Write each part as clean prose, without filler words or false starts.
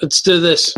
Let's do this.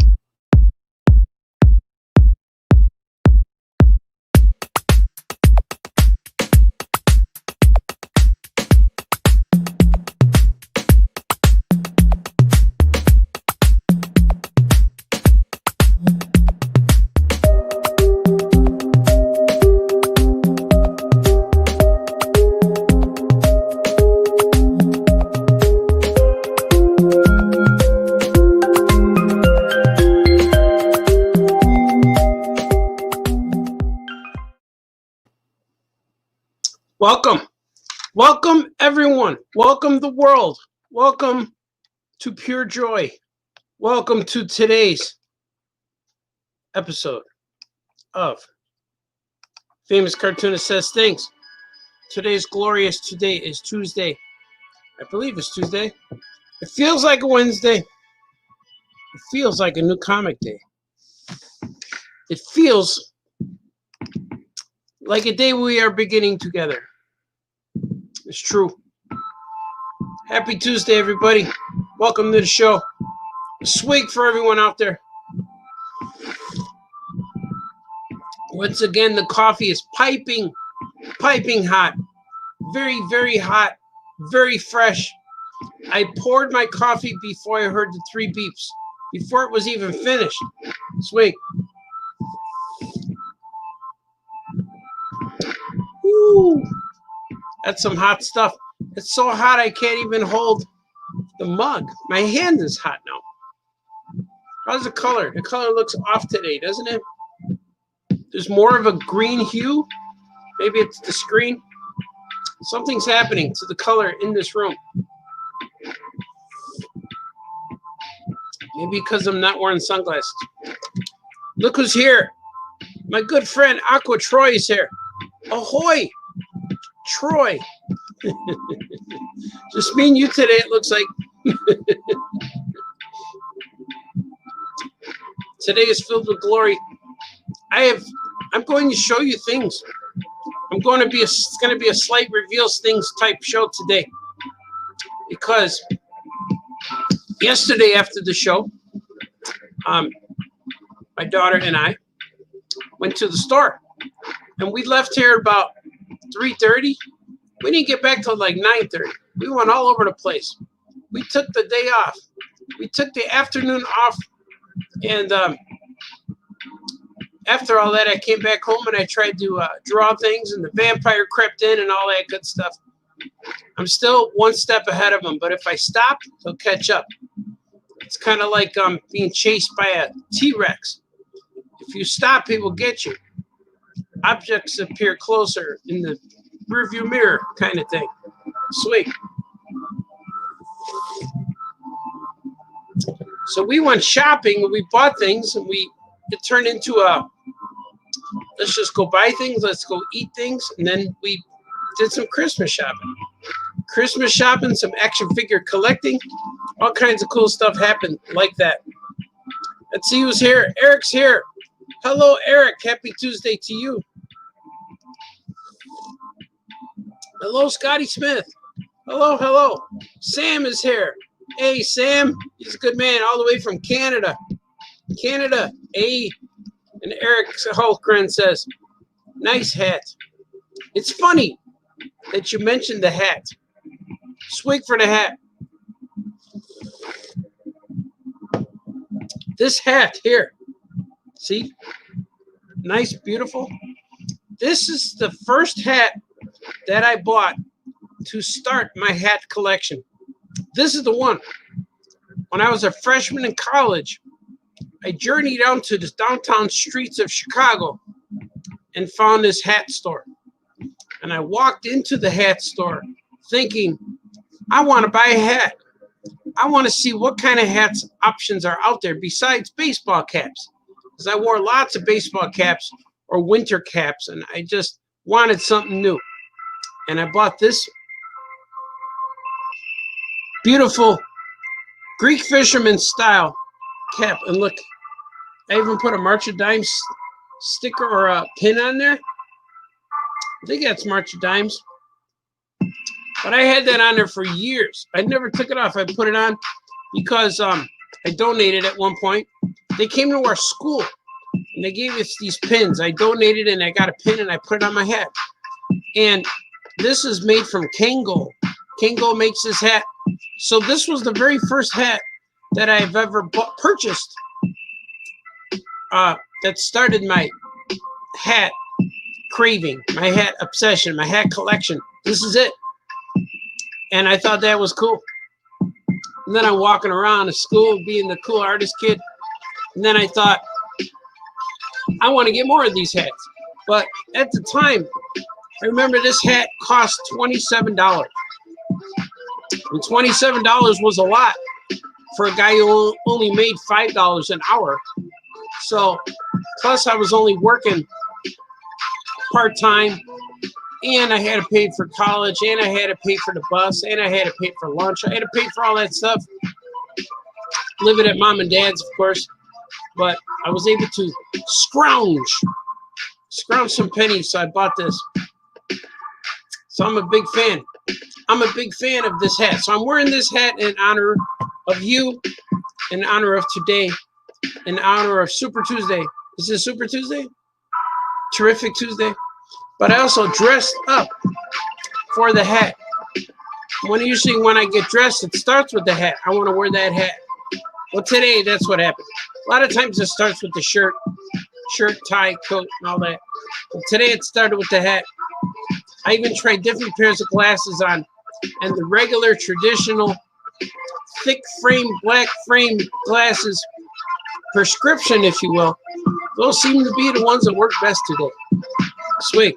Welcome everyone. Welcome the world. Welcome to Pure Joy. Welcome to today's episode of Famous Cartoonist Says Things. Today's glorious. Today is Tuesday. I believe it's Tuesday. It feels like a Wednesday. It feels like a new comic day. It feels like a day we are beginning together. It's true. Happy Tuesday, everybody. Welcome to the show. A swig for everyone out there. Once again, the coffee is piping hot. Very, very hot. Very fresh. I poured my coffee before I heard the 3 beeps. Before it was even finished. Swig. Woo. That's some hot stuff. It's so hot I can't even hold the mug. My hand is hot now. How's the color? The color looks off today, doesn't it? There's more of a green hue. Maybe it's the screen. Something's happening to the color in this room. Maybe because I'm not wearing sunglasses. Look who's here. My good friend Aqua Troy is here. Ahoy! Troy. Just me and you today, it looks like. Today is filled with glory. I'm going to show you things. It's going to be a slight reveals things type show today. Because yesterday after the show, my daughter and I went to the store. And we left here about 3:30. We didn't get back till like 9:30. We went all over the place. We took the day off. We took the afternoon off. And after all that, I came back home and I tried to draw things. And the vampire crept in and all that good stuff. I'm still one step ahead of him. But if I stop, he'll catch up. It's kind of like being chased by a T-Rex. If you stop, he will get you. Objects appear closer in the rearview mirror kind of thing. Sweet. So we went shopping and we bought things and it turned into let's just go buy things, let's go eat things, and then we did some Christmas shopping. Christmas shopping, some action figure collecting, all kinds of cool stuff happened like that. Let's see who's here. Eric's here. Hello, Eric. Happy Tuesday to you. Hello, Scotty Smith. Hello, hello. Sam is here. Hey, Sam. He's a good man all the way from Canada. Canada. Hey. And Eric Hulkgren says, nice hat. It's funny that you mentioned the hat. Swig for the hat. This hat here. See? Nice, beautiful. This is the first hat that I bought to start my hat collection. This is the one. When I was a freshman in college, I journeyed down to the downtown streets of Chicago and found this hat store. And I walked into the hat store thinking, I want to buy a hat. I want to see what kind of hats options are out there besides baseball caps. Because I wore lots of baseball caps or winter caps, and I just wanted something new. And I bought this beautiful Greek fisherman style cap. And look, I even put a March of Dimes sticker or a pin on there. I think that's March of Dimes. But I had that on there for years. I never took it off. I put it on because I donated at one point. They came to our school and they gave us these pins. I donated and I got a pin and I put it on my hat. And this is made from Kango. Kango makes this hat. So this was the very first hat that I've ever purchased. That started my hat craving, my hat obsession, my hat collection. This is it. And I thought that was cool. And then I'm walking around the school being the cool artist kid. And then I thought, I want to get more of these hats. But at the time, I remember this hat cost $27. And $27 was a lot for a guy who only made $5 an hour. So, plus I was only working part-time, and I had to pay for college, and I had to pay for the bus, and I had to pay for lunch. I had to pay for all that stuff. Living at mom and dad's, of course, but I was able to scrounge some pennies, so I bought this. So I'm a big fan. I'm a big fan of this hat. So I'm wearing this hat in honor of you, in honor of today, in honor of Super Tuesday. Is this Super Tuesday? Terrific Tuesday. But I also dressed up for the hat. Usually when I get dressed, it starts with the hat. I want to wear that hat. Well, today, that's what happened. A lot of times it starts with the shirt, tie, coat, and all that. But today it started with the hat. I even tried different pairs of glasses on, and the regular, traditional, thick frame, black frame glasses, prescription, if you will, those seem to be the ones that work best today. Sweet.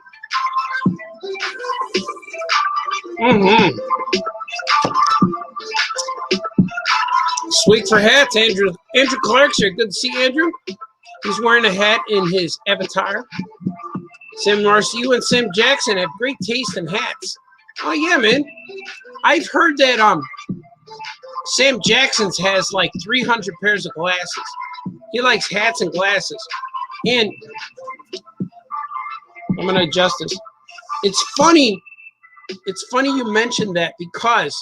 Sweet for hats. Andrew Clark's here. Good to see Andrew. He's wearing a hat in his avatar. Sam Marcy, you and Sam Jackson have great taste in hats. Oh yeah, man. I've heard that Sam Jackson's has like 300 pairs of glasses. He likes hats and glasses. And I'm gonna adjust this. It's funny you mentioned that, because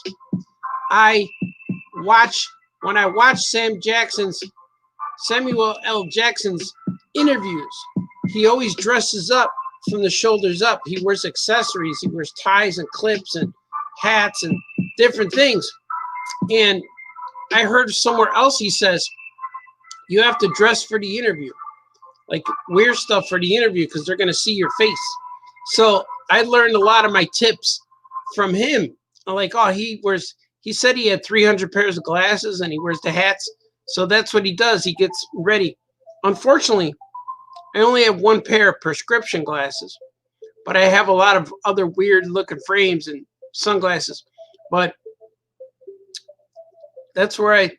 when I watch Samuel L. Jackson's interviews, he always dresses up from the shoulders up. He wears accessories. He wears ties and clips and hats and different things. And I heard somewhere else he says, you have to dress for the interview. Like, wear stuff for the interview because they're going to see your face. So I learned a lot of my tips from him. I'm like, oh, he said he had 300 pairs of glasses and he wears the hats. So that's what he does. He gets ready. Unfortunately, I only have one pair of prescription glasses, but I have a lot of other weird looking frames and sunglasses. But that's where I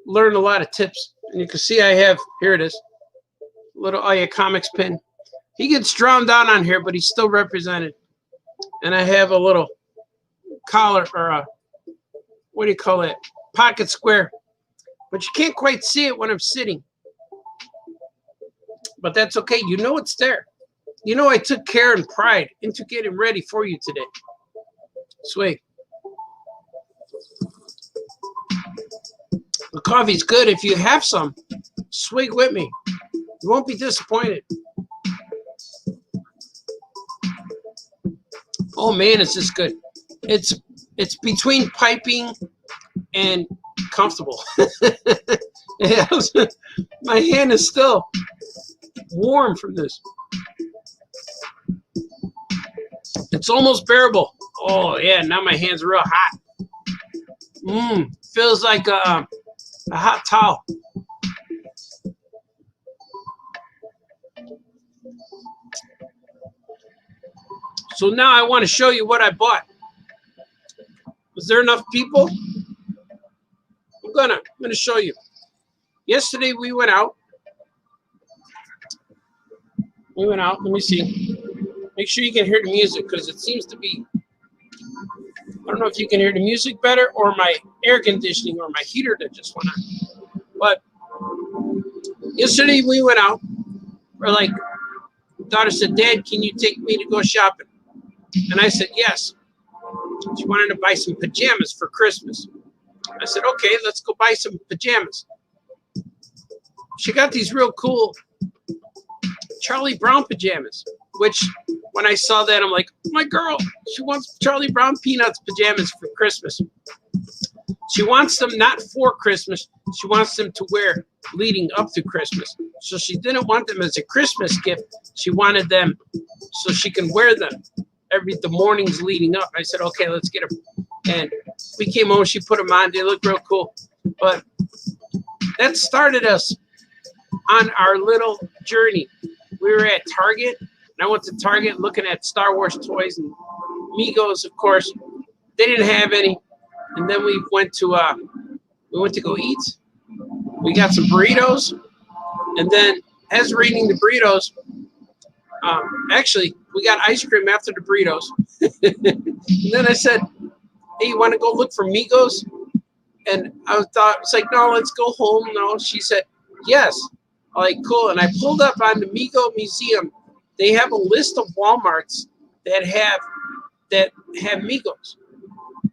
learned a lot of tips. And you can see I have, here it is, little Aya Comics pin. He gets drowned out on here, but he's still represented. And I have a little collar, or a, what do you call it? Pocket square. But you can't quite see it when I'm sitting. But that's okay. You know it's there. You know I took care and pride into getting ready for you today. Sweet. The coffee's good. If you have some, swig with me. You won't be disappointed. Oh man, is this good. It's between piping and comfortable. Yeah, my hand is still warm from this. It's almost bearable. Oh yeah, now my hands are real hot. Feels like a hot towel. So now I want to show you what I bought. Was there enough people? I'm gonna show you. Yesterday we went out. Let me see. Make sure you can hear the music, because it seems to be, I don't know if you can hear the music better or my air conditioning or my heater that just went on. But yesterday we went out. Like, daughter said, Dad, can you take me to go shopping? And I said, yes. She wanted to buy some pajamas for Christmas. I said, okay, let's go buy some pajamas. she got these real cool Charlie Brown pajamas, which when I saw that, I'm like, my girl, she wants Charlie Brown Peanuts pajamas for Christmas. She wants them not for Christmas. She wants them to wear leading up to Christmas. So she didn't want them as a Christmas gift. She wanted them so she can wear them the mornings leading up. I said, okay, let's get them. And we came home, she put them on. They look real cool. But that started us on our little journey. We were at Target, and I went to Target looking at Star Wars toys and Migos, of course. They didn't have any. And then we went to go eat. We got some burritos, and then as we're eating the burritos, actually we got ice cream after the burritos. And then I said, "Hey, you want to go look for Migos?" And I thought, it's like, no, let's go home. No, she said, yes. I'm like, cool. And I pulled up on the Migo Museum. They have a list of Walmarts that have Migos.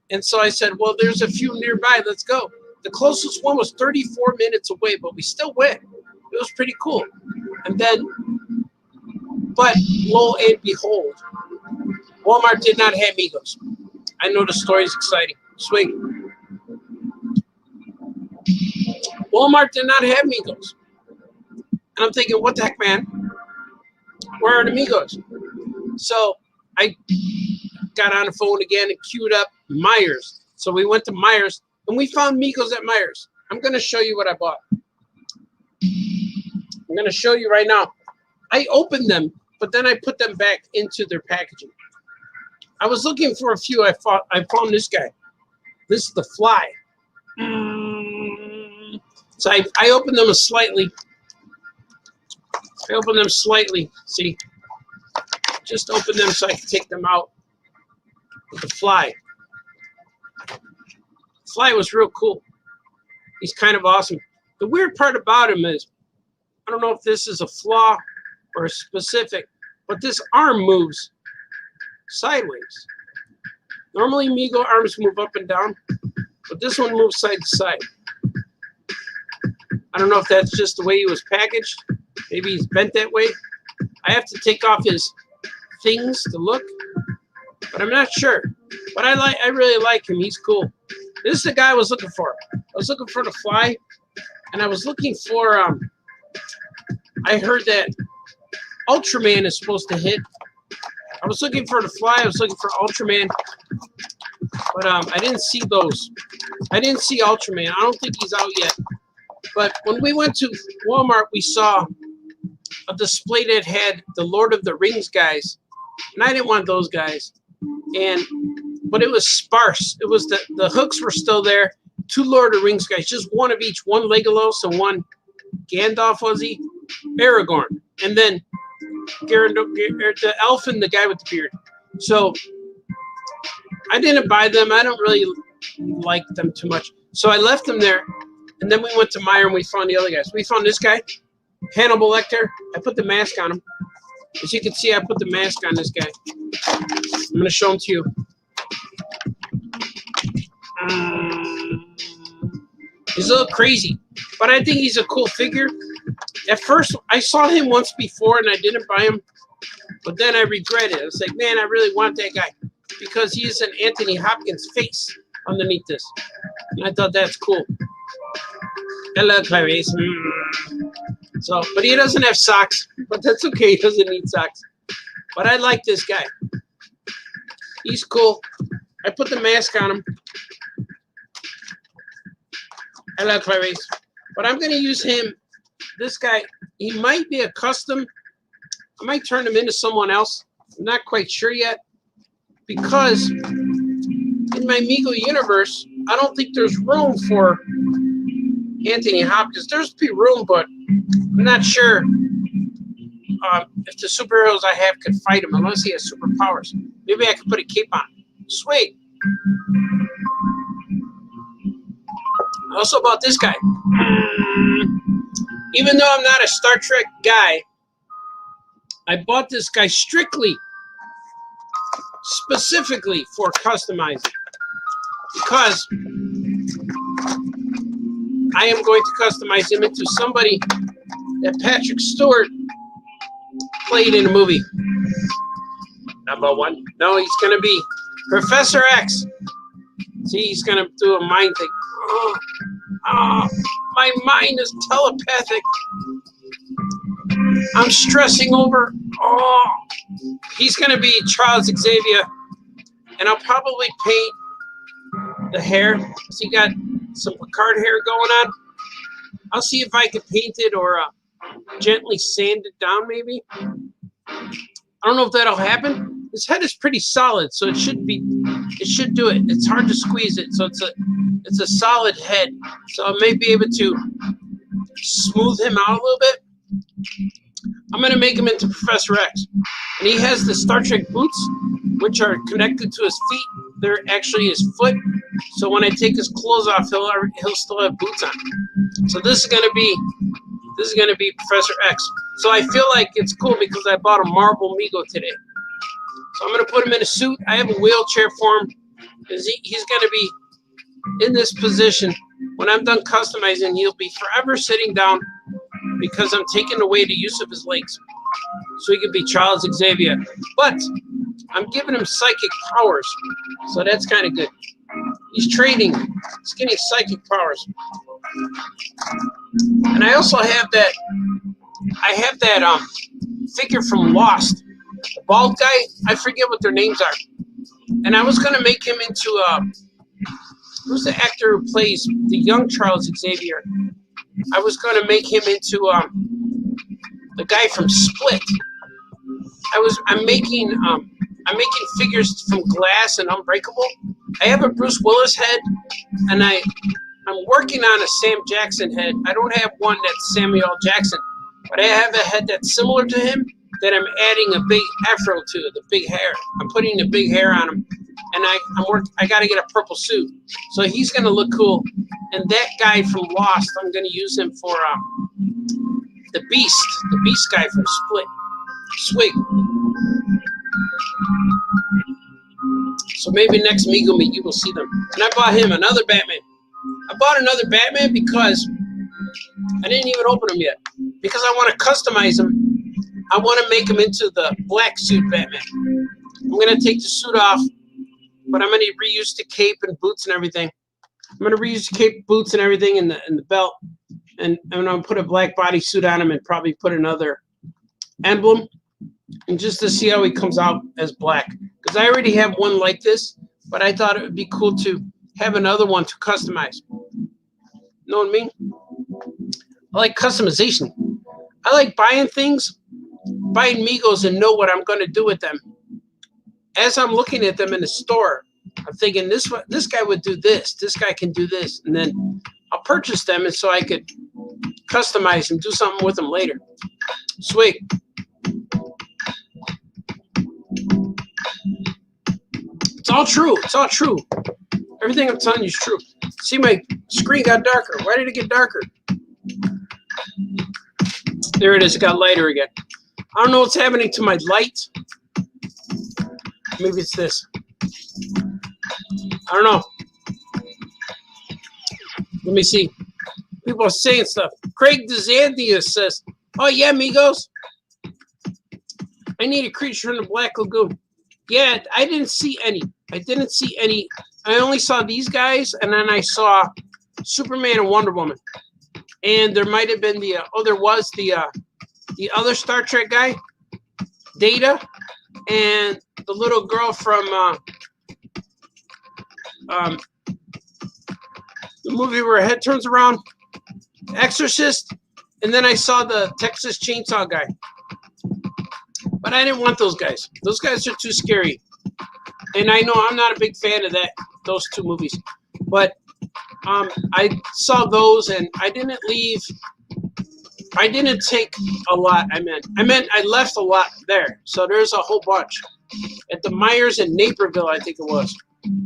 And so I said, well, there's a few nearby. Let's go. The closest one was 34 minutes away, but we still went. It was pretty cool. And then, but lo and behold, Walmart did not have Migos. I know the story's exciting. Swing. Walmart did not have Migos. And I'm thinking, what the heck, man? Where are the Migos? So I got on the phone again and queued up Myers. So we went to Myers, and we found Migos at Myers. I'm going to show you what I bought. I'm going to show you right now. I opened them, but then I put them back into their packaging. I was looking for a few. I found this guy. This is the Fly. So I opened them slightly. I opened them slightly. See? Just open them so I can take them out. With the Fly. Fly was real cool. He's kind of awesome. The weird part about him is, I don't know if this is a flaw or a specific, but this arm moves sideways. Normally Migo arms move up and down, but this one moves side to side. I don't know if that's just the way he was packaged. Maybe he's bent that way. I have to take off his things to look, but I'm not sure. But I really like him. He's cool. This is the guy I was looking for. I was looking for the Fly, and I was looking for, I heard that Ultraman is supposed to hit. I was looking for the Fly. I was looking for Ultraman, but I didn't see those. I didn't see Ultraman. I don't think he's out yet. But when we went to Walmart, we saw a display that had the Lord of the Rings guys, and I didn't want those guys. But it was sparse. It was the hooks were still there. 2 Lord of the Rings guys, just one of each. One Legolas and one Gandalf, was he? Aragorn, and then the elf and the guy with the beard. So I didn't buy them. I don't really like them too much. So I left them there. And then we went to Meijer and we found the other guys. We found this guy, Hannibal Lecter. I put the mask on him. As you can see, I put the mask on this guy. I'm going to show him to you. He's a little crazy, but I think he's a cool figure. At first, I saw him once before and I didn't buy him, but then I regretted it. I was like, man, I really want that guy because he's an Anthony Hopkins face underneath this. And I thought that's cool. Hello, Clarice. So, but he doesn't have socks, but that's okay. He doesn't need socks. But I like this guy. He's cool. I put the mask on him. Hello, Clarice. But I'm going to use him. This guy, he might be a custom. I might turn him into someone else. I'm not quite sure yet. Because in my Migo universe, I don't think there's room for Anthony Hopkins. There's room, but I'm not sure if the superheroes I have could fight him unless he has superpowers. Maybe I could put a cape on. Sweet. Also about this guy. Even though I'm not a Star Trek guy, I bought this guy specifically for customizing. Because I am going to customize him into somebody that Patrick Stewart played in a movie. Number one. No, he's going to be Professor X. See, he's going to do a mind thing. My mind is telepathic. I'm stressing over. He's going to be Charles Xavier. And I'll probably paint the hair. So you got some Picard hair going on. I'll see if I can paint it or gently sand it down, maybe. I don't know if that'll happen. His head is pretty solid, so it should do it. It's hard to squeeze it, so it's a solid head. So I may be able to smooth him out a little bit. I'm going to make him into Professor X. And he has the Star Trek boots, which are connected to his feet. They're actually his foot. So when I take his clothes off, he'll still have boots on. So this is going to be Professor X. So I feel like it's cool because I bought a Marvel Mego today. So I'm going to put him in a suit. I have a wheelchair for him. He's going to be in this position. When I'm done customizing, he'll be forever sitting down because I'm taking away the use of his legs. So he could be Charles Xavier. But I'm giving him psychic powers. So that's kind of good. He's trading. He's getting psychic powers. And I also have that. I have that figure from Lost. The bald guy. I forget what their names are. And I was going to make him into who's the actor who plays the young Charles Xavier? I was going to make him into the guy from Split. I'm making figures from Glass and Unbreakable. I have a Bruce Willis head, and I'm working on a Sam Jackson head. I don't have one that's Samuel Jackson, but I have a head that's similar to him that I'm adding a big afro to, the big hair. I'm putting the big hair on him, and I got to get a purple suit, so he's gonna look cool. And that guy from Lost, I'm gonna use him for the Beast guy from Split. Sweet. So maybe next Mego Meet you will see them. And I bought him another Batman. I bought another Batman because I didn't even open him yet. Because I want to customize him. I want to make him into the black suit Batman. I'm going to take the suit off, but I'm going to reuse the cape and boots and everything. I'm going to reuse the cape, boots, and everything in the belt. And I'm going to put a black bodysuit on him and probably put another emblem. And just to see how he comes out as black. Because I already have one like this, but I thought it would be cool to have another one to customize. Know what I mean? I like customization. I like buying things, buying Megos, and know what I'm going to do with them. As I'm looking at them in the store, I'm thinking this guy would do this. This guy can do this. And then I'll purchase them and so I could customize and do something with them later. Sweet. It's all true. It's all true. Everything I'm telling you is true. See, my screen got darker. Why did it get darker? There it is. It got lighter again. I don't know what's happening to my light. Maybe it's this. I don't know. Let me see. People are saying stuff. Craig DeZandia says, "Oh yeah, amigos. I need a creature in the Black Lagoon." Yeah, I didn't see any. I only saw these guys, and then I saw Superman and Wonder Woman. And there might have been there was the other Star Trek guy, Data, and the little girl from the movie where her head turns around, Exorcist, and then I saw the Texas Chainsaw guy. But I didn't want those guys. Those guys are too scary. And I know I'm not a big fan of those two movies. But I saw those and I didn't take a lot. I meant I left a lot there. So there's a whole bunch. At the Myers in Naperville, I think it was.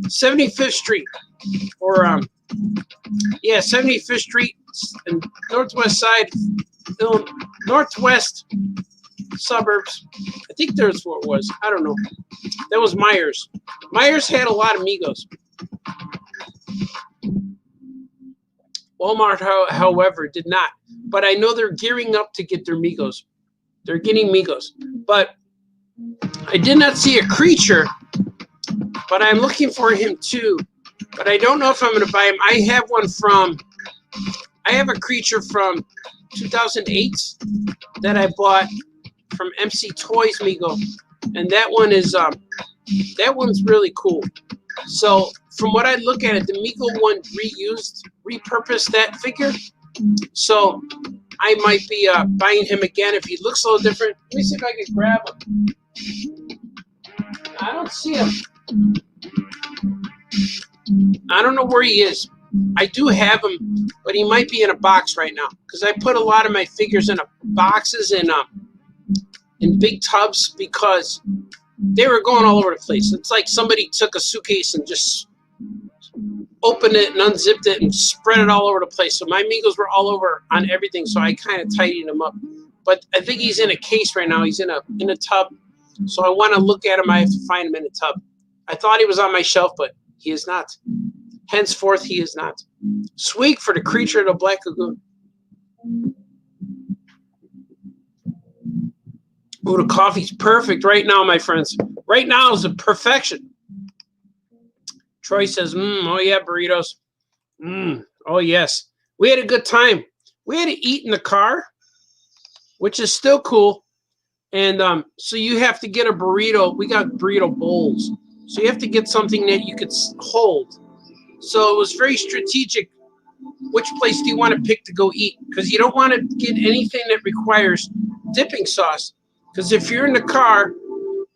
75th Street. Or 75th Street and northwest side, northwest suburbs. I think that's what it was. I don't know. That was Myers. Myers had a lot of Migos. Walmart, however, did not. but I know they're gearing up to get their Migos. They're getting Migos. But I did not see a creature, but I'm looking for him too. But I don't know if I'm going to buy him. I have a creature from 2008 that I bought from MC Toys Migo, and that one's really cool. So from what I look at it, the Migo one repurposed that figure. So I might be buying him again if he looks a little different. Let me see if I can grab him. I don't see him. I don't know where he is. I do have him, but he might be in a box right now because I put a lot of my figures in boxes and in big tubs because they were going all over the place. It's like somebody took a suitcase and just opened it and unzipped it and spread it all over the place. So my Migos were all over on everything, so I kind of tidied them up. But I think he's in a case right now. He's in a tub. So I want to look at him. I have to find him in a tub. I thought he was on my shelf, but he is not. Henceforth, he is not. Sweet for the creature of the Black Lagoon. Oh, the coffee's perfect right now, my friends. Right now is a perfection. Troy says, oh yeah, burritos. Oh yes. We had a good time. We had to eat in the car, which is still cool. And so you have to get a burrito. We got burrito bowls. So you have to get something that you could hold. So it was very strategic. Which place do you want to pick to go eat? Because you don't want to get anything that requires dipping sauce. Because if you're in the car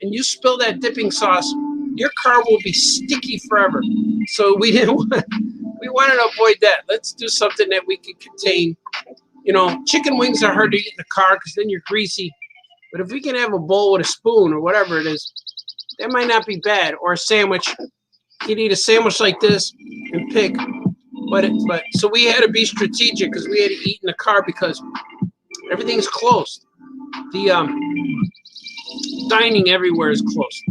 and you spill that dipping sauce, your car will be sticky forever. So we wanted to avoid that. Let's do something that we can contain. You know, chicken wings are hard to eat in the car because then you're greasy. But if we can have a bowl with a spoon or whatever it is, that might not be bad. Or a sandwich. You can eat a sandwich like this and pick. But so we had to be strategic because we had to eat in the car because everything's closed. The dining everywhere is closed.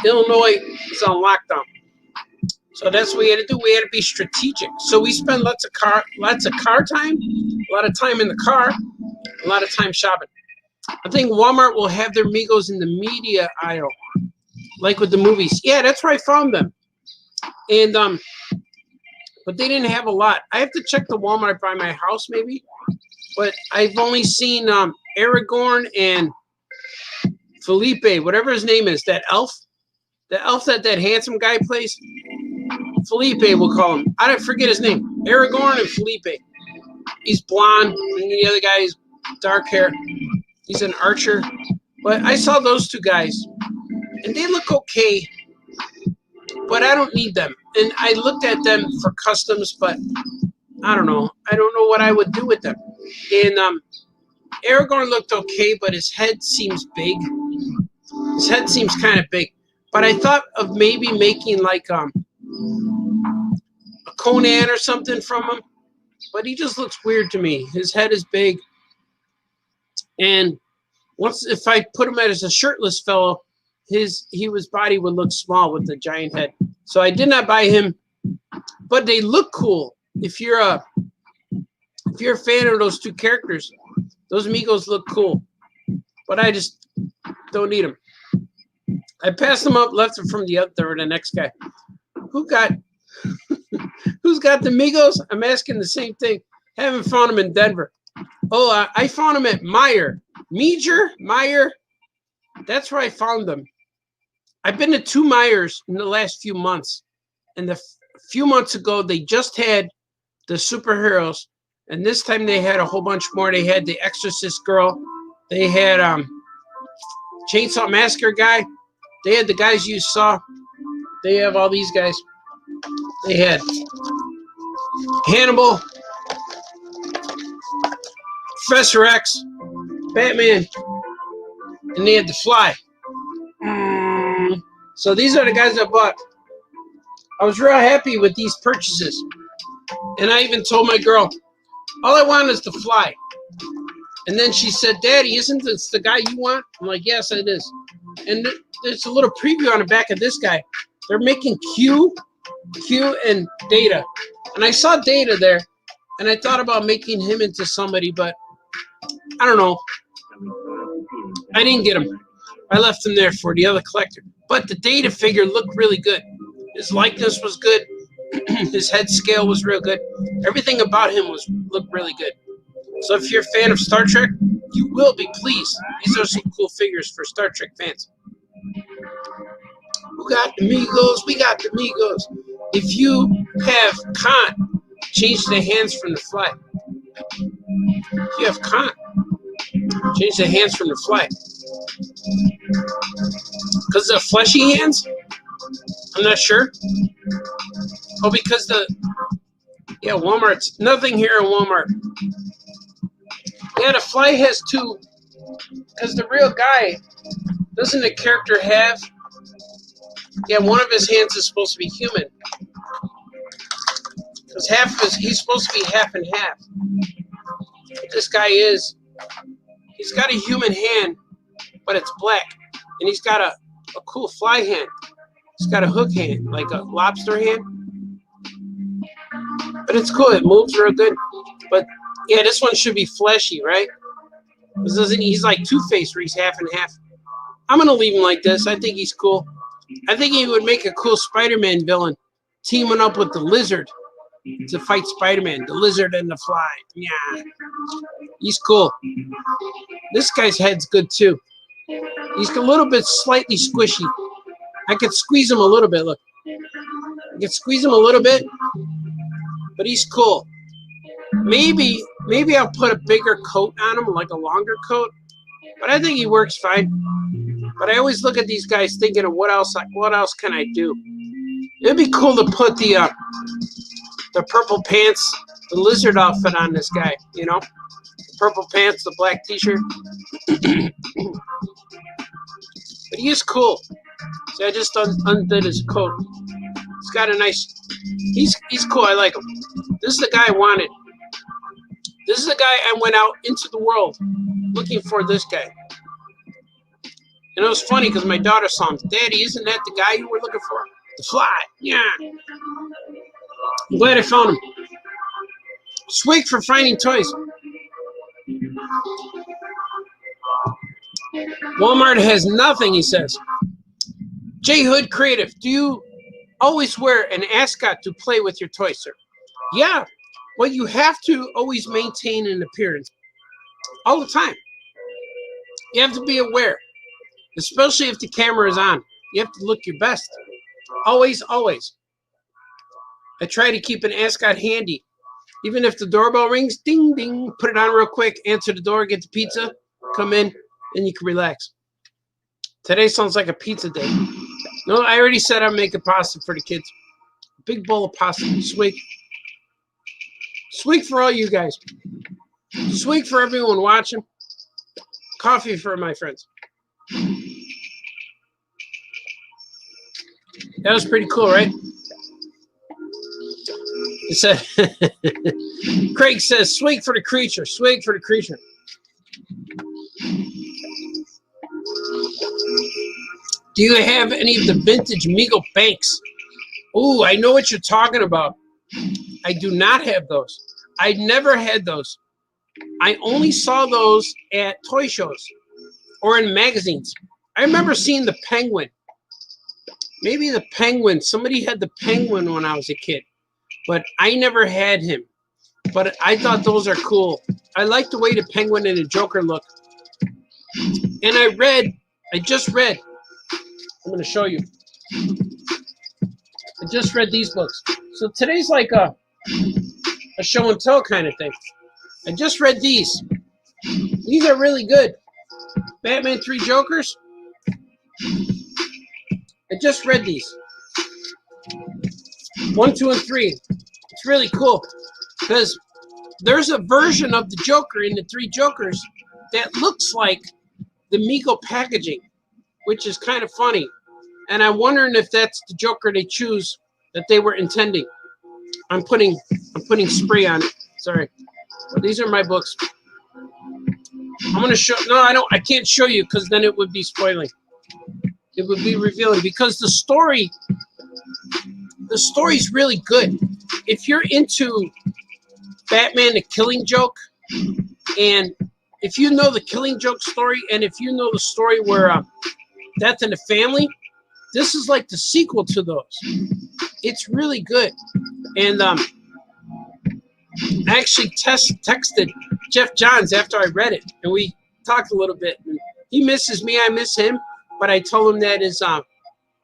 Illinois is on lockdown. So that's what we had to do. We had to be strategic. So we spent lots of car time, a lot of time in the car, a lot of time shopping. I think Walmart will have their Migos in the media aisle, like with the movies. Yeah, that's where I found them. And but they didn't have a lot. I have to check the Walmart by my house maybe. But I've only seen Aragorn and Felipe, whatever his name is, that elf. The elf that handsome guy plays. Felipe, we'll call him. I don't forget his name. Aragorn and Felipe. He's blonde, and the other guy is dark hair. He's an archer. But I saw those two guys, and they look okay. But I don't need them. And I looked at them for customs, but I don't know. I don't know what I would do with them. And Aragorn looked okay, but his head seems big. His head seems kind of big. But I thought of maybe making like a Conan or something from him. But he just looks weird to me. His head is big. And if I put him as a shirtless fellow, his body would look small with the giant head. So I did not buy him. But they look cool. If you're a fan of those two characters, those Migos look cool. But I just don't need them. I passed them up, left them from the next guy. Who's got the Migos? I'm asking the same thing. Haven't found them in Denver. Oh, I found them at Meyer. Meyer. That's where I found them. I've been to 2 Meyers in the last few months. And a few months ago, they just had the superheroes. And this time they had a whole bunch more. They had the Exorcist girl. They had Chainsaw Massacre guy. They had the guys you saw. They have all these guys. They had Hannibal, Professor X, Batman, and they had the Fly. So these are the guys I bought. I was real happy with these purchases. And I even told my girl, all I want is the Fly. And then she said, Daddy, isn't this the guy you want? I'm like, yes, it is. And there's a little preview on the back of this guy. They're making Q, and Data. And I saw Data there. And I thought about making him into somebody, but I don't know. I didn't get him. I left him there for the other collector. But the Data figure looked really good. His likeness was good. His head scale was real good. Everything about him looked really good. So if you're a fan of Star Trek, you will be pleased. These are some cool figures for Star Trek fans. Who got the Migos? We got the Migos. If you have Khan, change the hands from the fly. If you have Khan, change the hands from the fly. Because the fleshy hands? I'm not sure. Oh, because yeah, Walmart's, nothing here in Walmart. Yeah, the fly has two, because the real guy, doesn't the character have, yeah, one of his hands is supposed to be human. Because he's supposed to be half and half. But this guy he's got a human hand, but it's black. And he's got a cool fly hand. He's got a hook hand, like a lobster hand. But it's cool, it moves real good. But yeah, this one should be fleshy, right? He's like Two-Face where he's half and half. I'm going to leave him like this. I think he's cool. I think he would make a cool Spider-Man villain, teaming up with the Lizard to fight Spider-Man. The Lizard and the Fly. Yeah. He's cool. This guy's head's good too. He's a little bit slightly squishy. I could squeeze him a little bit, look. I could squeeze him a little bit, but he's cool. Maybe I'll put a bigger coat on him, like a longer coat, but I think he works fine. But I always look at these guys thinking of what else can I do? It'd be cool to put the purple pants, the Lizard outfit on this guy, you know? The purple pants, the black t-shirt. But he is cool. See, I just undid his coat. He's got a nice, he's cool, I like him. This is the guy I wanted. This is the guy I went out into the world looking for, this guy. And it was funny because my daughter saw him. Daddy, isn't that the guy you were looking for? The Fly. Yeah. I'm glad I found him. Swig for finding toys. Walmart has nothing, he says. J. Hood Creative, do you always wear an ascot to play with your toys, sir? Yeah. Well, you have to always maintain an appearance. All the time. You have to be aware. Especially if the camera is on. You have to look your best. Always, always. I try to keep an ascot handy. Even if the doorbell rings, ding, ding, put it on real quick, answer the door, get the pizza, come in, and you can relax. Today sounds like a pizza day. No, I already said I'm making pasta for the kids. Big bowl of pasta. Swig. Swig for all you guys. Swig for everyone watching. Coffee for my friends. That was pretty cool, right? It said, Craig says, swig for the creature, swig for the creature. Do you have any of the vintage Mego Banks? Ooh, I know what you're talking about. I do not have those. I never had those. I only saw those at toy shows or in magazines. I remember seeing the Penguin. Maybe the Penguin. Somebody had the Penguin when I was a kid, but I never had him. But I thought those are cool. I like the way the Penguin and the Joker look. And I just read, I'm going to show you. I just read these books. So today's like a show and tell kind of thing. I just read these. These are really good. Batman 3 Jokers. I just read these. 1, 2, and 3. It's really cool because there's a version of the Joker in the 3 Jokers that looks like the Mego packaging, which is kind of funny. And I'm wondering if that's the Joker they choose that they were intending. I'm putting spray on it. Sorry. But these are my books. I'm gonna show. No, I can't show you because then it would be spoiling. It would be revealing because the story's really good. If you're into Batman the Killing Joke. And if you know the Killing Joke story, and if you know the story where Death in the Family, this is like the sequel to those. It's really good. And I actually texted Jeff Johns after I read it, and we talked a little bit. And he misses me, I miss him, but I told him that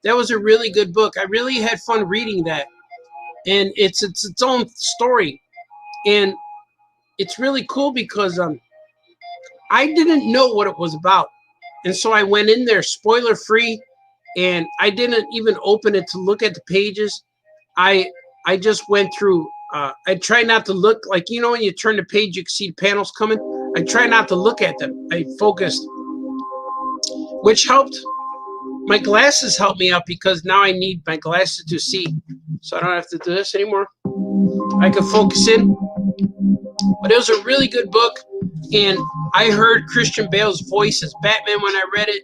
that was a really good book. I really had fun reading that, and it's its own story, and it's really cool because I didn't know what it was about, and so I went in there spoiler free, and I didn't even open it to look at the pages. I just went through. I try not to look, like, you know, when you turn the page, you can see the panels coming. I try not to look at them. I focused, which helped. My glasses helped me out because now I need my glasses to see, so I don't have to do this anymore. I can focus in. But it was a really good book, and I heard Christian Bale's voice as Batman when I read it,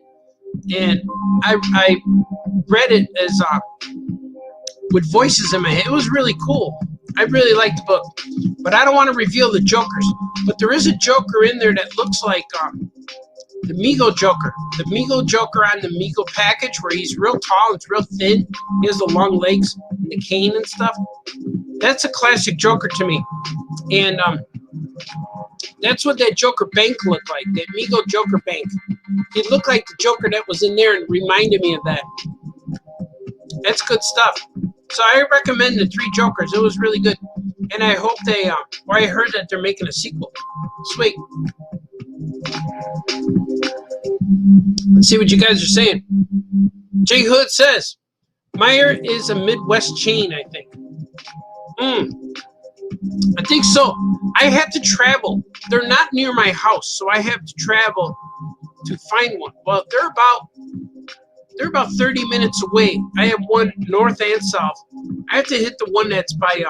and I read it as with voices in my head. It was really cool. I really liked the book, but I don't want to reveal the Jokers. But there is a Joker in there that looks like the Mego Joker. The Mego Joker on the Mego package, where he's real tall, it's real thin. He has the long legs, the cane and stuff. That's a classic Joker to me. And that's what that Joker bank looked like, that Mego Joker bank. He looked like the Joker that was in there and reminded me of that. That's good stuff. So I recommend the Three Jokers. It was really good. And I hope they, I heard that they're making a sequel. Sweet. Let's see what you guys are saying. J Hood says, Meyer is a Midwest chain, I think. I think so. I have to travel. They're not near my house, so I have to travel to find one. Well, they're about 30 minutes away. I have one north and south. I have to hit the one that's by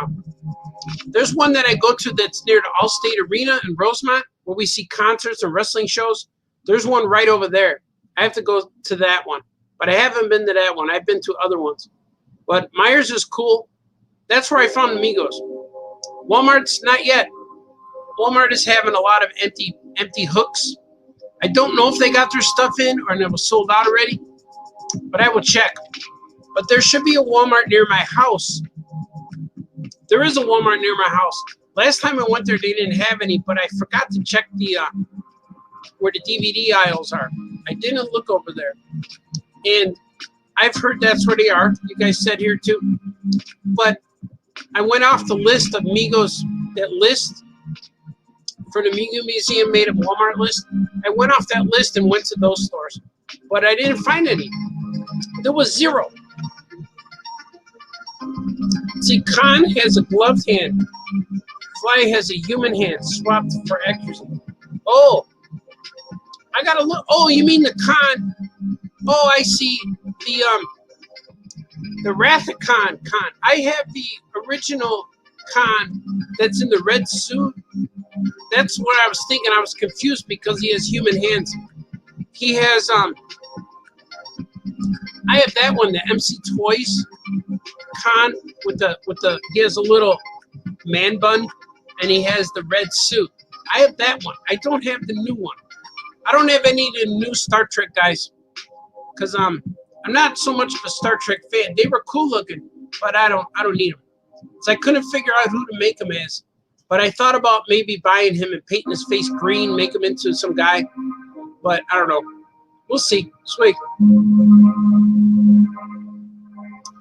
there's one that I go to that's near the Allstate Arena in Rosemont, where we see concerts and wrestling shows. There's one right over there. I have to go to that one, but I haven't been to that one. I've been to other ones, but Myers is cool. That's where I found the Migos. Walmart's not yet. Walmart is having a lot of empty hooks. I don't know if they got their stuff in or it was sold out already, but I will check. But there should be a Walmart near my house. There is a Walmart near my house. Last time I went there, they didn't have any, but I forgot to check the where the DVD aisles are. I didn't look over there. And I've heard that's where they are. You guys said here too. But I went off the list of Migos, that list for the Migo Museum made of Walmart list. I went off that list and went to those stores, but I didn't find any. There was zero. See, Khan has a gloved hand. Fly has a human hand swapped for accuracy. Oh, I gotta look. Oh, you mean the Khan? Oh, I see the Wrath of Khan. I have the original Khan that's in the red suit. That's what I was thinking. I was confused because he has human hands. He has I have that one, the MC Toys Khan with the he has a little man bun and he has the red suit. I have that one. I don't have the new one. I don't have any of the new Star Trek guys because I'm not so much of a Star Trek fan. They were cool looking, but I don't need them. So I couldn't figure out who to make him as. But I thought about maybe buying him and painting his face green, make him into some guy. But I don't know. We'll see. Sweet.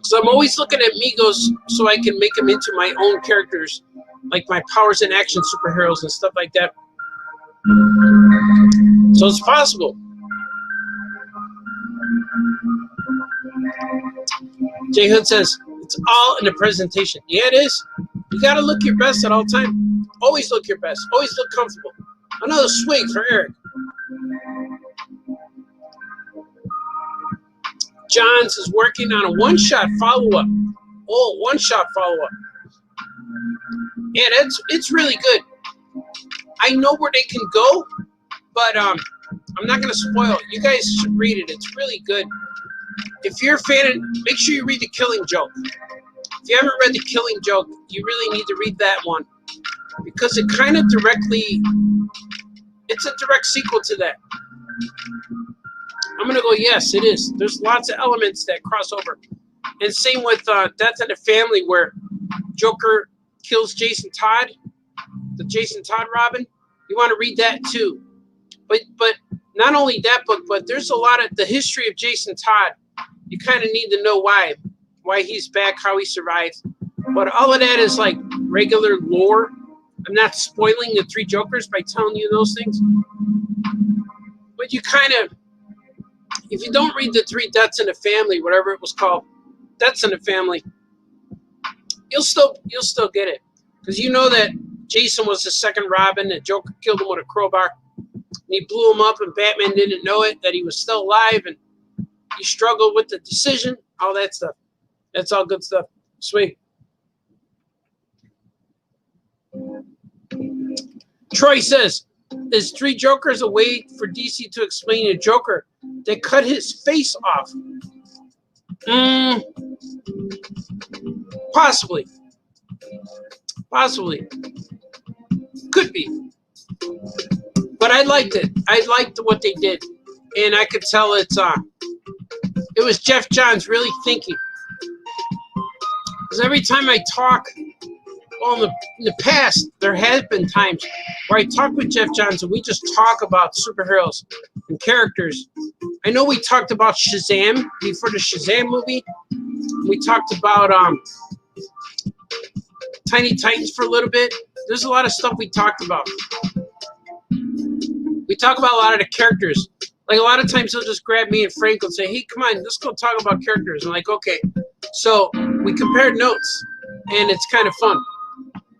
So I'm always looking at Migos so I can make them into my own characters, like my powers and action superheroes and stuff like that. So it's possible. J Hood says, it's all in the presentation. Yeah, it is. You got to look your best at all time. Always look your best. Always look comfortable. Another swing for Eric. Johns is working on a one-shot follow-up. Oh, one-shot follow-up. Yeah, it's really good. I know where they can go, but I'm not going to spoil it. You guys should read it. It's really good. If you're a fan, make sure you read The Killing Joke. If you haven't read The Killing Joke, you really need to read that one. because it kind of it's a direct sequel to that. I'm going to go, yes, it is. There's lots of elements that cross over. And same with Death in the Family, where Joker kills Jason Todd, the Jason Todd Robin. You want to read that too. But not only that book, but there's a lot of the history of Jason Todd. You kind of need to know why he's back, how he survived. But all of that is like regular lore. I'm not spoiling the Three Jokers by telling you those things. But you kind of, if you don't read the Three Deaths in the Family, whatever it was called, Deaths in the Family, you'll still get it. Because you know that Jason was the second Robin, that Joker killed him with a crowbar. And he blew him up, and Batman didn't know it, that he was still alive, and he struggled with the decision, all that stuff. That's all good stuff. Sweet. Troy says, is Three Jokers a way for DC to explain a Joker that cut his face off? Possibly. Could be. But I liked it. I liked what they did. And I could tell it was Jeff Johns really thinking. Because every time I talk, well, in the past, there have been times where I talk with Jeff Johns and we just talk about superheroes and characters. I know we talked about Shazam before the Shazam movie. We talked about Tiny Titans for a little bit. There's a lot of stuff we talked about. We talk about a lot of the characters. Like a lot of times he'll just grab me and Frank and say, hey, come on, let's go talk about characters. I'm like, okay. So we compared notes, and it's kind of fun.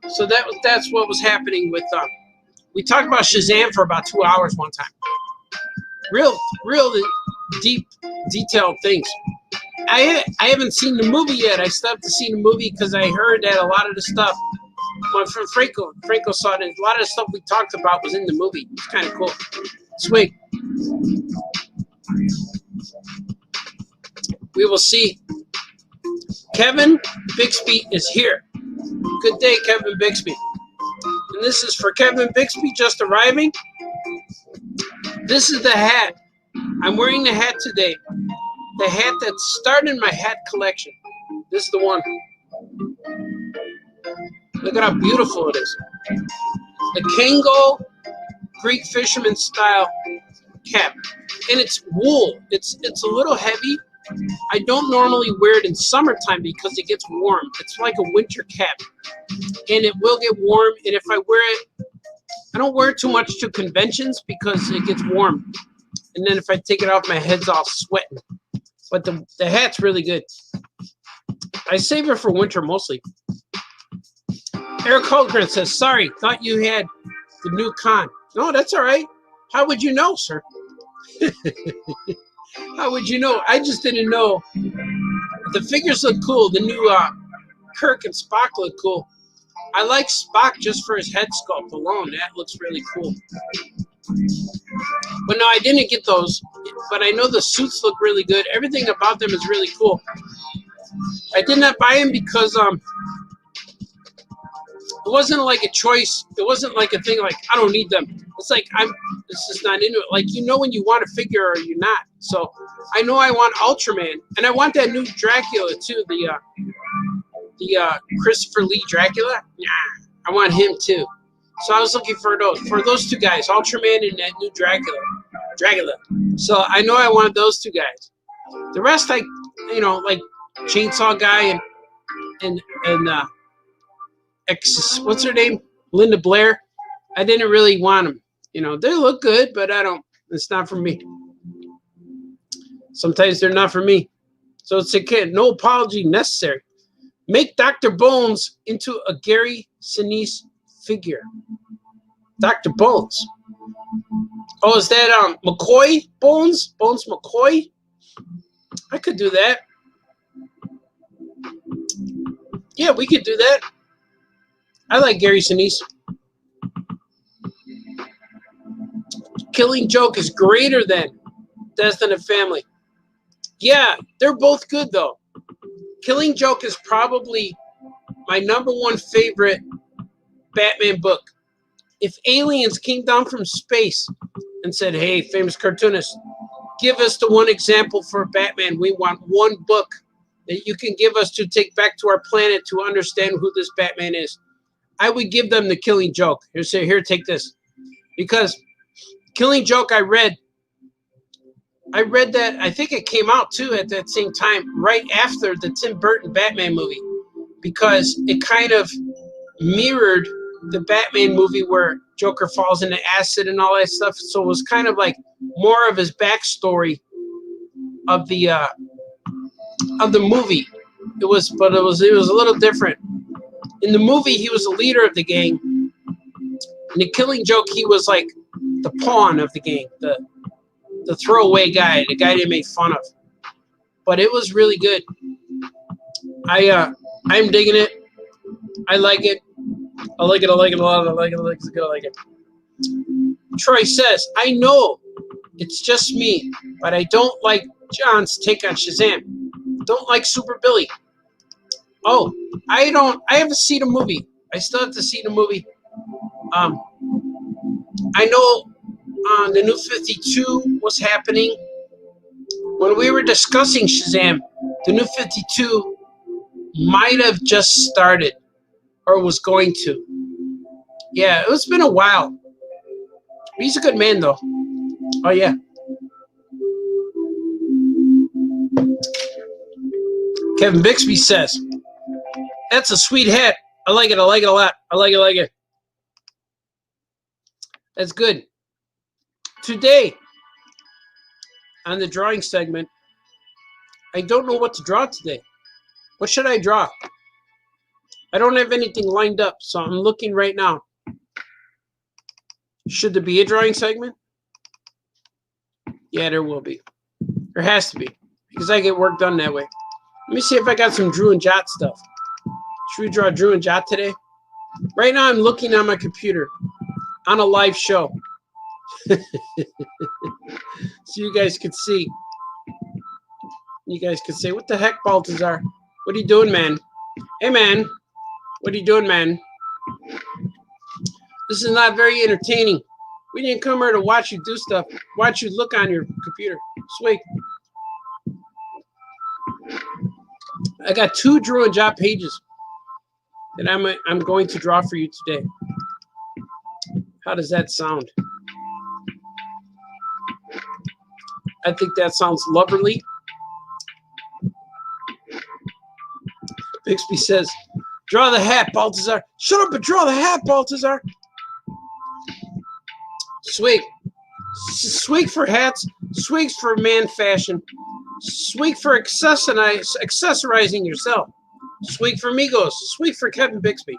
So that's what was happening with, we talked about Shazam for about 2 hours one time. Real deep, detailed things. I haven't seen the movie yet. I still have to see the movie because I heard that a lot of the stuff, well, from Franco saw it, a lot of the stuff we talked about was in the movie. It's kind of cool. Sweet. We will see. Kevin Bixby is here. Good day, Kevin Bixby. And this is for Kevin Bixby just arriving. This is the hat. I'm wearing the hat today. The hat that started my hat collection. This is the one. Look at how beautiful it is. The Kango Greek fisherman style cap. And it's wool. It's a little heavy. I don't normally wear it in summertime because it gets warm. It's like a winter cap. And it will get warm. And if I wear it, I don't wear it too much to conventions because it gets warm. And then if I take it off, my head's all sweating. But the hat's really good. I save it for winter mostly. Eric Holgren says, sorry, thought you had the new con. No, that's all right. How would you know, sir? How would you know? I just didn't know. The figures look cool. The new Kirk and Spock look cool. I like Spock just for his head sculpt alone. That looks really cool. But no, I didn't get those. But I know the suits look really good. Everything about them is really cool. I did not buy them because it wasn't like a choice. It wasn't like a thing like, I don't need them. It's like, it's just not into it. Like, you know when you want a figure or you're not. So I know I want Ultraman. And I want that new Dracula too. The Christopher Lee Dracula. Yeah, I want him too. So I was looking for those two guys, Ultraman and that new Dracula. So I know I wanted those two guys. The rest, like Chainsaw Guy and what's her name? Linda Blair. I didn't really want them. They look good, but it's not for me. Sometimes they're not for me. So it's okay. No apology necessary. Make Dr. Bones into a Gary Sinise figure. Dr. Bones. Oh, is that McCoy Bones? Bones McCoy? I could do that. Yeah, we could do that. I like Gary Sinise. Killing Joke is greater than Death in the Family. Yeah, they're both good though. Killing Joke is probably my #1 favorite Batman book. If aliens came down from space and said, hey, famous cartoonist, give us the one example for Batman. We want one book that you can give us to take back to our planet to understand who this Batman is. I would give them the Killing Joke. Here, take this. Because Killing Joke, I read that, I think it came out too at that same time, right after the Tim Burton Batman movie, because it kind of mirrored the Batman movie where Joker falls into acid and all that stuff. So it was kind of like more of his backstory of the movie. It was a little different. In the movie, he was the leader of the gang. In the Killing Joke, he was like the pawn of the gang, the throwaway guy, the guy they made fun of. But it was really good. I'm digging it. I like it. I like it a lot. I like it. Troy says, I know it's just me, but I don't like John's take on Shazam. Don't like Super Billy. Oh, I haven't seen a movie. I still have to see the movie. I know the New 52 was happening. When we were discussing Shazam, the New 52 might have just started or was going to. Yeah, it's been a while. He's a good man, though. Oh, yeah. Kevin Bixby says, that's a sweet hat. I like it a lot. I like it. That's good. Today, on the drawing segment, I don't know what to draw today. What should I draw? I don't have anything lined up, so I'm looking right now. Should there be a drawing segment? Yeah, there will be. There has to be, because I get work done that way. Let me see if I got some Drew and Jot stuff. Should we draw Drew and Jot today? Right now, I'm looking on my computer on a live show. So you guys could see. You guys could say, what the heck, Baltazar? What are you doing, man? Hey, man. What are you doing, man? This is not very entertaining. We didn't come here to watch you do stuff. Watch you look on your computer. Sweet. I got 2 Drew and Jot pages that I'm going to draw for you today. How does that sound? I think that sounds lovely. Bixby says, draw the hat, Baltazar. Shut up and draw the hat, Baltazar. Swig. Swig for hats. Swigs for man fashion. Swig for accessorizing yourself. Swig for Migos. Swig for Kevin Bixby.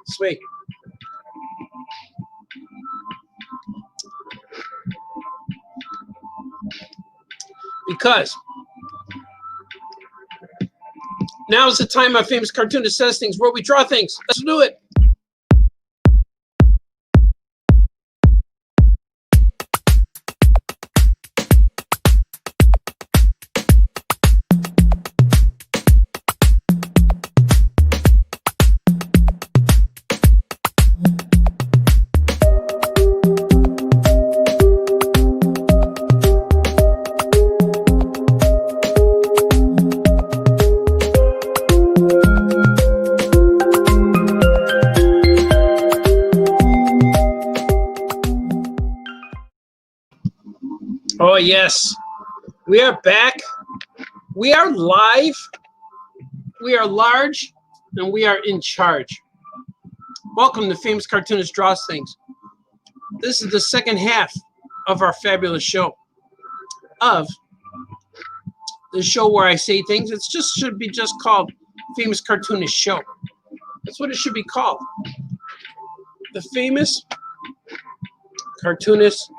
Swig. Because now is the time my famous cartoonist says things where we draw things. Let's do it. Oh, yes. We are back. We are live. We are large. And we are in charge. Welcome to Famous Cartoonist Draws Things. This is the second half of our fabulous show. Of the show where I say things. It just should be just called Famous Cartoonist Show. That's what it should be called. The Famous Cartoonist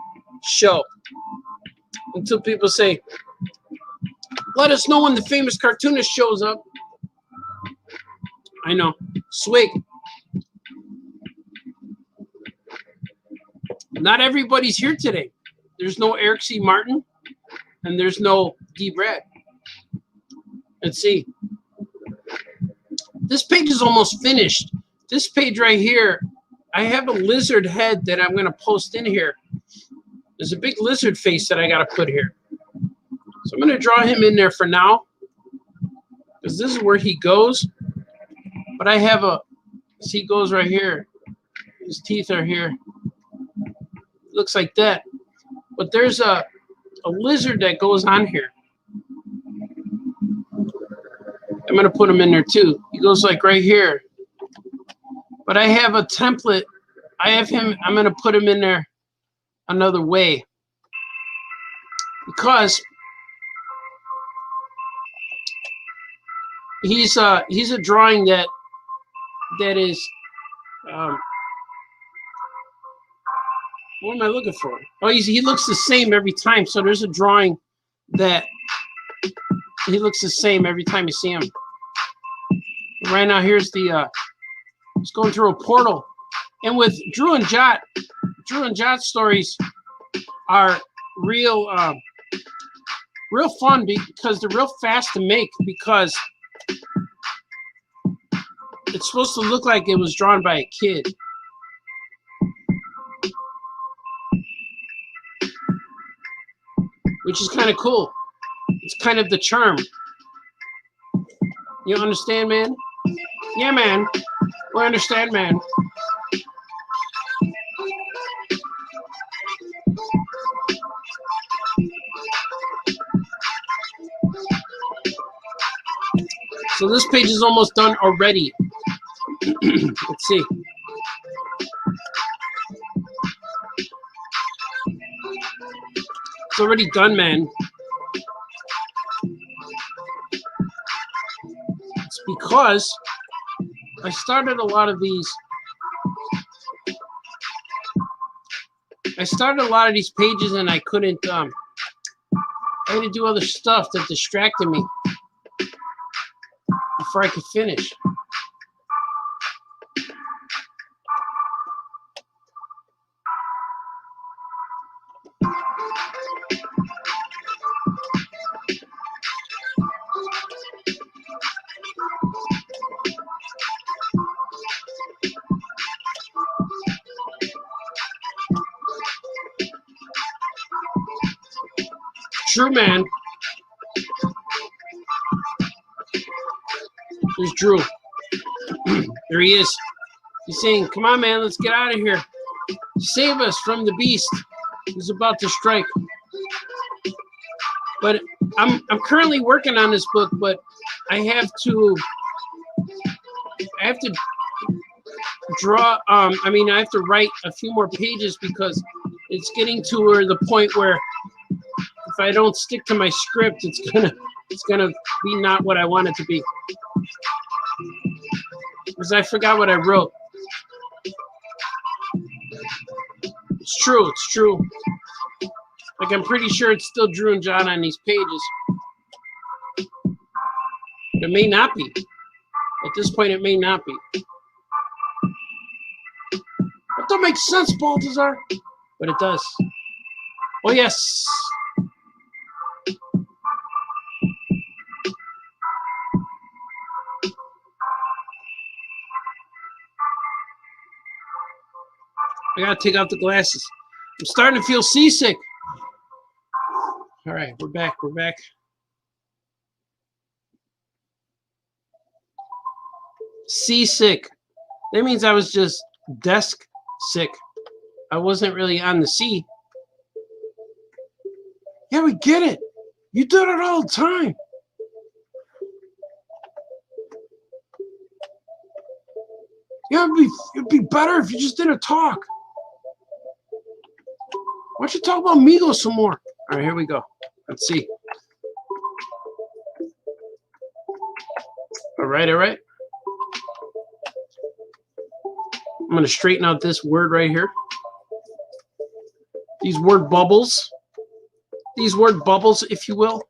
Show. Until people say, let us know when the Famous Cartoonist shows up. I know. Swig. Not everybody's here today. There's no Eric C. Martin, and there's no D. Brad. Let's see. This page is almost finished. this page right here, I have a lizard head that I'm going to post in here. There's a big lizard face that I got to put here. So I'm going to draw him in there for now, because this is where he goes. But I have a, see, he goes right here. His teeth are here. Looks like that. But there's a lizard that goes on here. I'm going to put him in there too. He goes like right here. But I have a template. I have him, I'm going to put him in there another way. Because he's a drawing that is, what am I looking for? Oh, he looks the same every time. So there's a drawing that he looks the same every time you see him. Right now, here's the, it's going through a portal. And with Drew and Jot stories are real fun because they're real fast to make, because it's supposed to look like it was drawn by a kid. Which is kind of cool. It's kind of the charm. You understand, man? Yeah, man. We understand, man. So this page is almost done already. Let's see. It's already done, man. It's because I started a lot of these. I started a lot of these pages and I couldn't. I had to do other stuff that distracted me before I could finish. True, man. There's Drew. There he is. He's saying, come on, man, let's get out of here. Save us from the beast who's about to strike. But I'm currently working on this book, but I have to draw, I have to write a few more pages because it's getting to the point where if I don't stick to my script, it's gonna be not what I want it to be. Because I forgot what I wrote. It's true, it's true. Like, I'm pretty sure it's still Drew and John on these pages. But it may not be. At this point, it may not be. That don't make sense, Baltazar. But it does. Oh, yes. I gotta take out the glasses. I'm starting to feel seasick. All right, we're back. We're back. Seasick. That means I was just desk sick. I wasn't really on the sea. Yeah, we get it. You do it all the time. Yeah, it'd be better if you just didn't talk. Why don't you talk about Migos some more? All right, here we go. Let's see. All right, all right. I'm going to straighten out this word right here. These word bubbles. These word bubbles, if you will.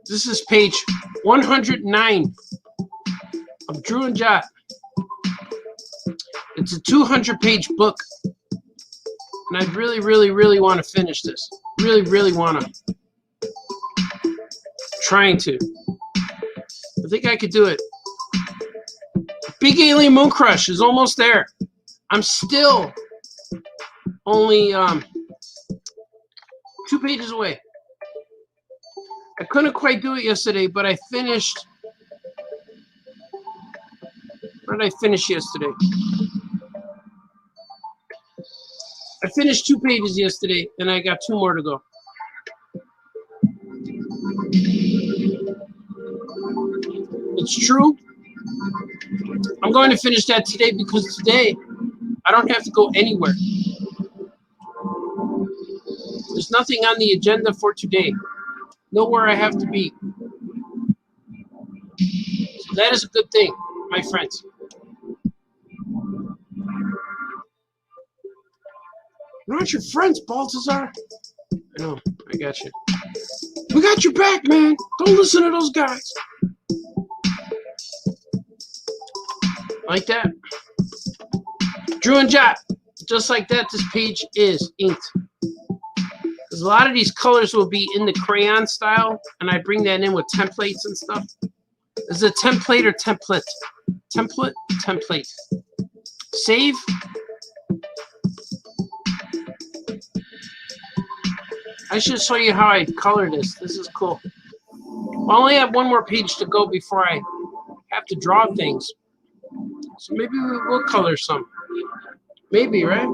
This is page 109 of Drew and Jot. It's a 200-page book. And I really, really, really want to finish this. Really, really want to. Trying to. I think I could do it. Big Alien Moon Crush is almost there. I'm still only 2 pages away. I couldn't quite do it yesterday, but I finished. What did I finish yesterday? I finished 2 pages yesterday, and I got 2 more to go. It's true. I'm going to finish that today because today I don't have to go anywhere. There's nothing on the agenda for today. Nowhere I have to be. So that is a good thing, my friends. We're not your friends, Baltazar. I know, I got you. We got your back, man. Don't listen to those guys. Like that. Drew and Jot. Just like that, this page is inked. Because a lot of these colors will be in the crayon style, and I bring that in with templates and stuff. Is it a template or template? Template? Template. Save. I should show you how I color this. This is cool. I only have 1 more page to go before I have to draw things. So maybe we will color some. Maybe, right?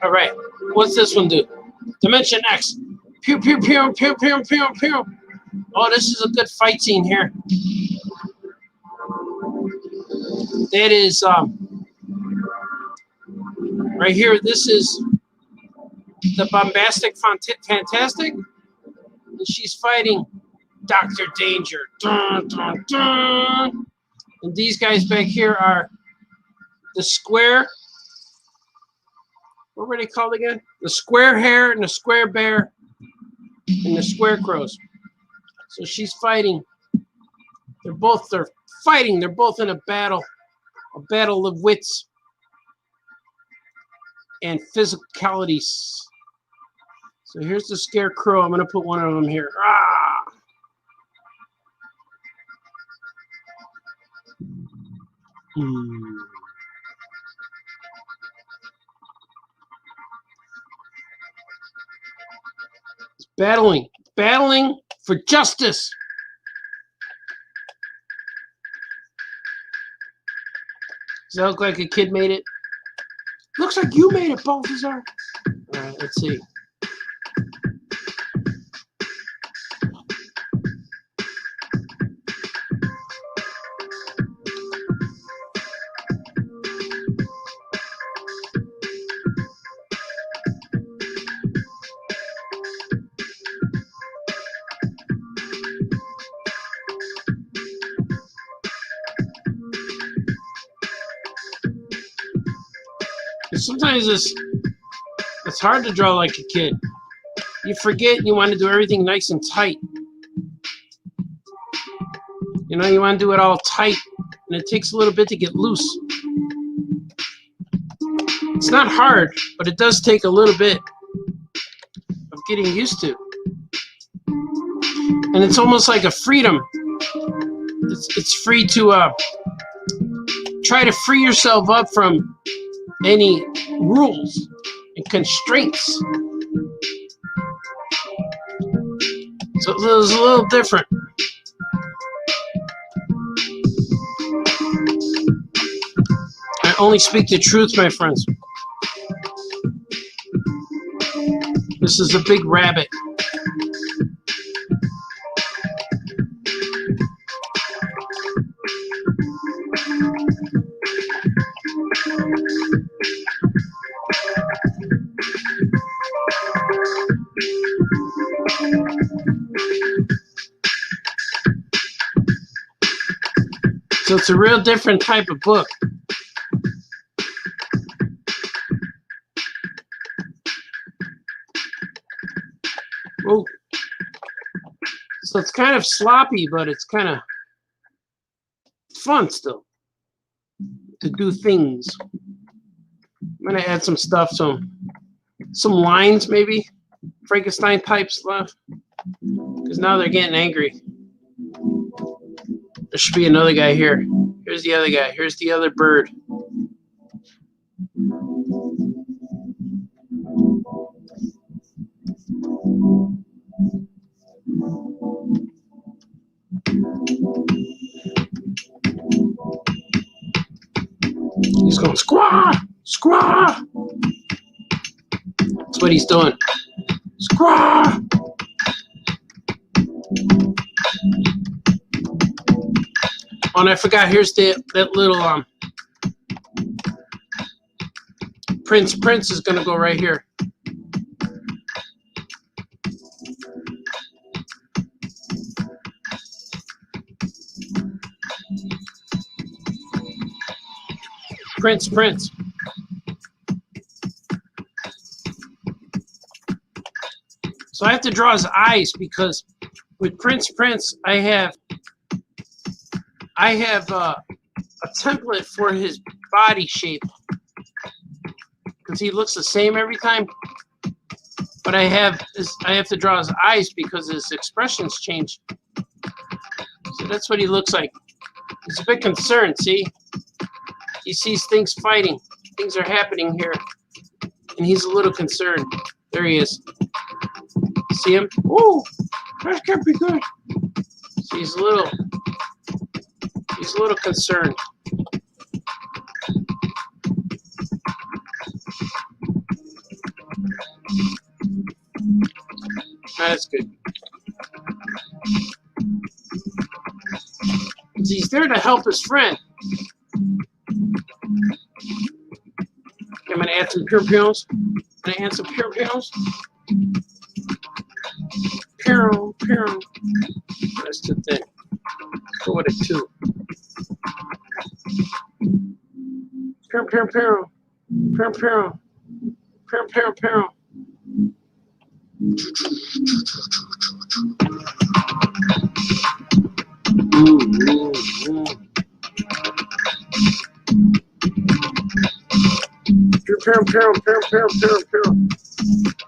All right, what's this one do? Dimension X. Pew, pew, pew, pew, pew, pew, pew. Oh, this is a good fight scene here. That is, right here, this is the Bombastic Fantastic. And she's fighting Dr. Danger. Dun, dun, dun. And these guys back here are the Square. What were they called again? The Square Hare and the Square Bear and the Square Crows. So she's fighting. They're fighting. They're both in a battle of wits and physicalities. So here's the Scarecrow. I'm going to put one of them here. Ah! It's battling for justice. Does that look like a kid made it? Looks like you made it, Baltazar. All right, let's see. Sometimes it's hard to draw like a kid. You forget you want to do everything nice and tight. You know, you want to do it all tight, and it takes a little bit to get loose. It's not hard, but it does take a little bit of getting used to. And it's almost like a freedom. It's free to try to free yourself up from any rules and constraints. So it was a little different. I only speak the truth, my friends. This is a big rabbit. So it's a real different type of book. Oh. So it's kind of sloppy, but it's kind of fun still to do things. I'm gonna add some stuff, some lines maybe, Frankenstein type stuff, because now they're getting angry. There should be another guy here. Here's the other guy. Here's the other bird. He's going squaw, squaw. That's what he's doing. Squaw. Oh, and I forgot. Here's that little Prince. Prince is gonna go right here. Prince. So I have to draw his eyes because with Prince, I have a template for his body shape because he looks the same every time. But I have to draw his eyes because his expressions change. So that's what he looks like. He's a bit concerned. See, he sees things fighting. Things are happening here, and he's a little concerned. There he is. See him? Oh, that can't be good. So he's a little concerned. That's good. He's there to help his friend. I'm gonna add some pure pills. That's too thin. Go with it too. Pearl.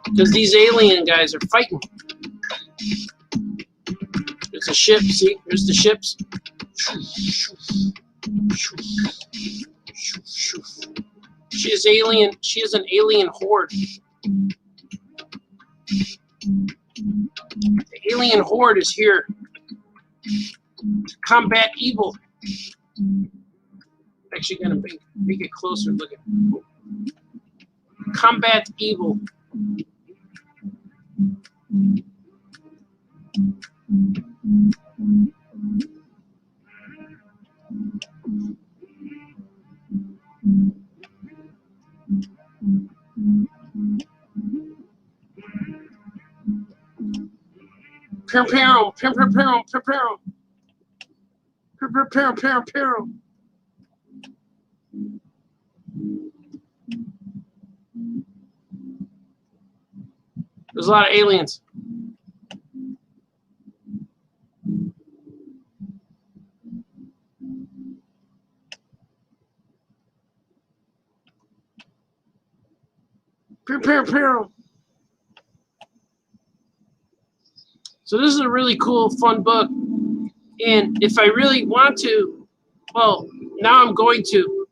Because these alien guys are fighting. There's a ship, see? There's the ships. She is alien. She is an alien horde. The alien horde is here to combat evil. Actually, gonna make it closer. Look at combat evil. Peril. There's a lot of aliens. Peril. So this is a really cool, fun book. And if I really want to, well, now I'm going to.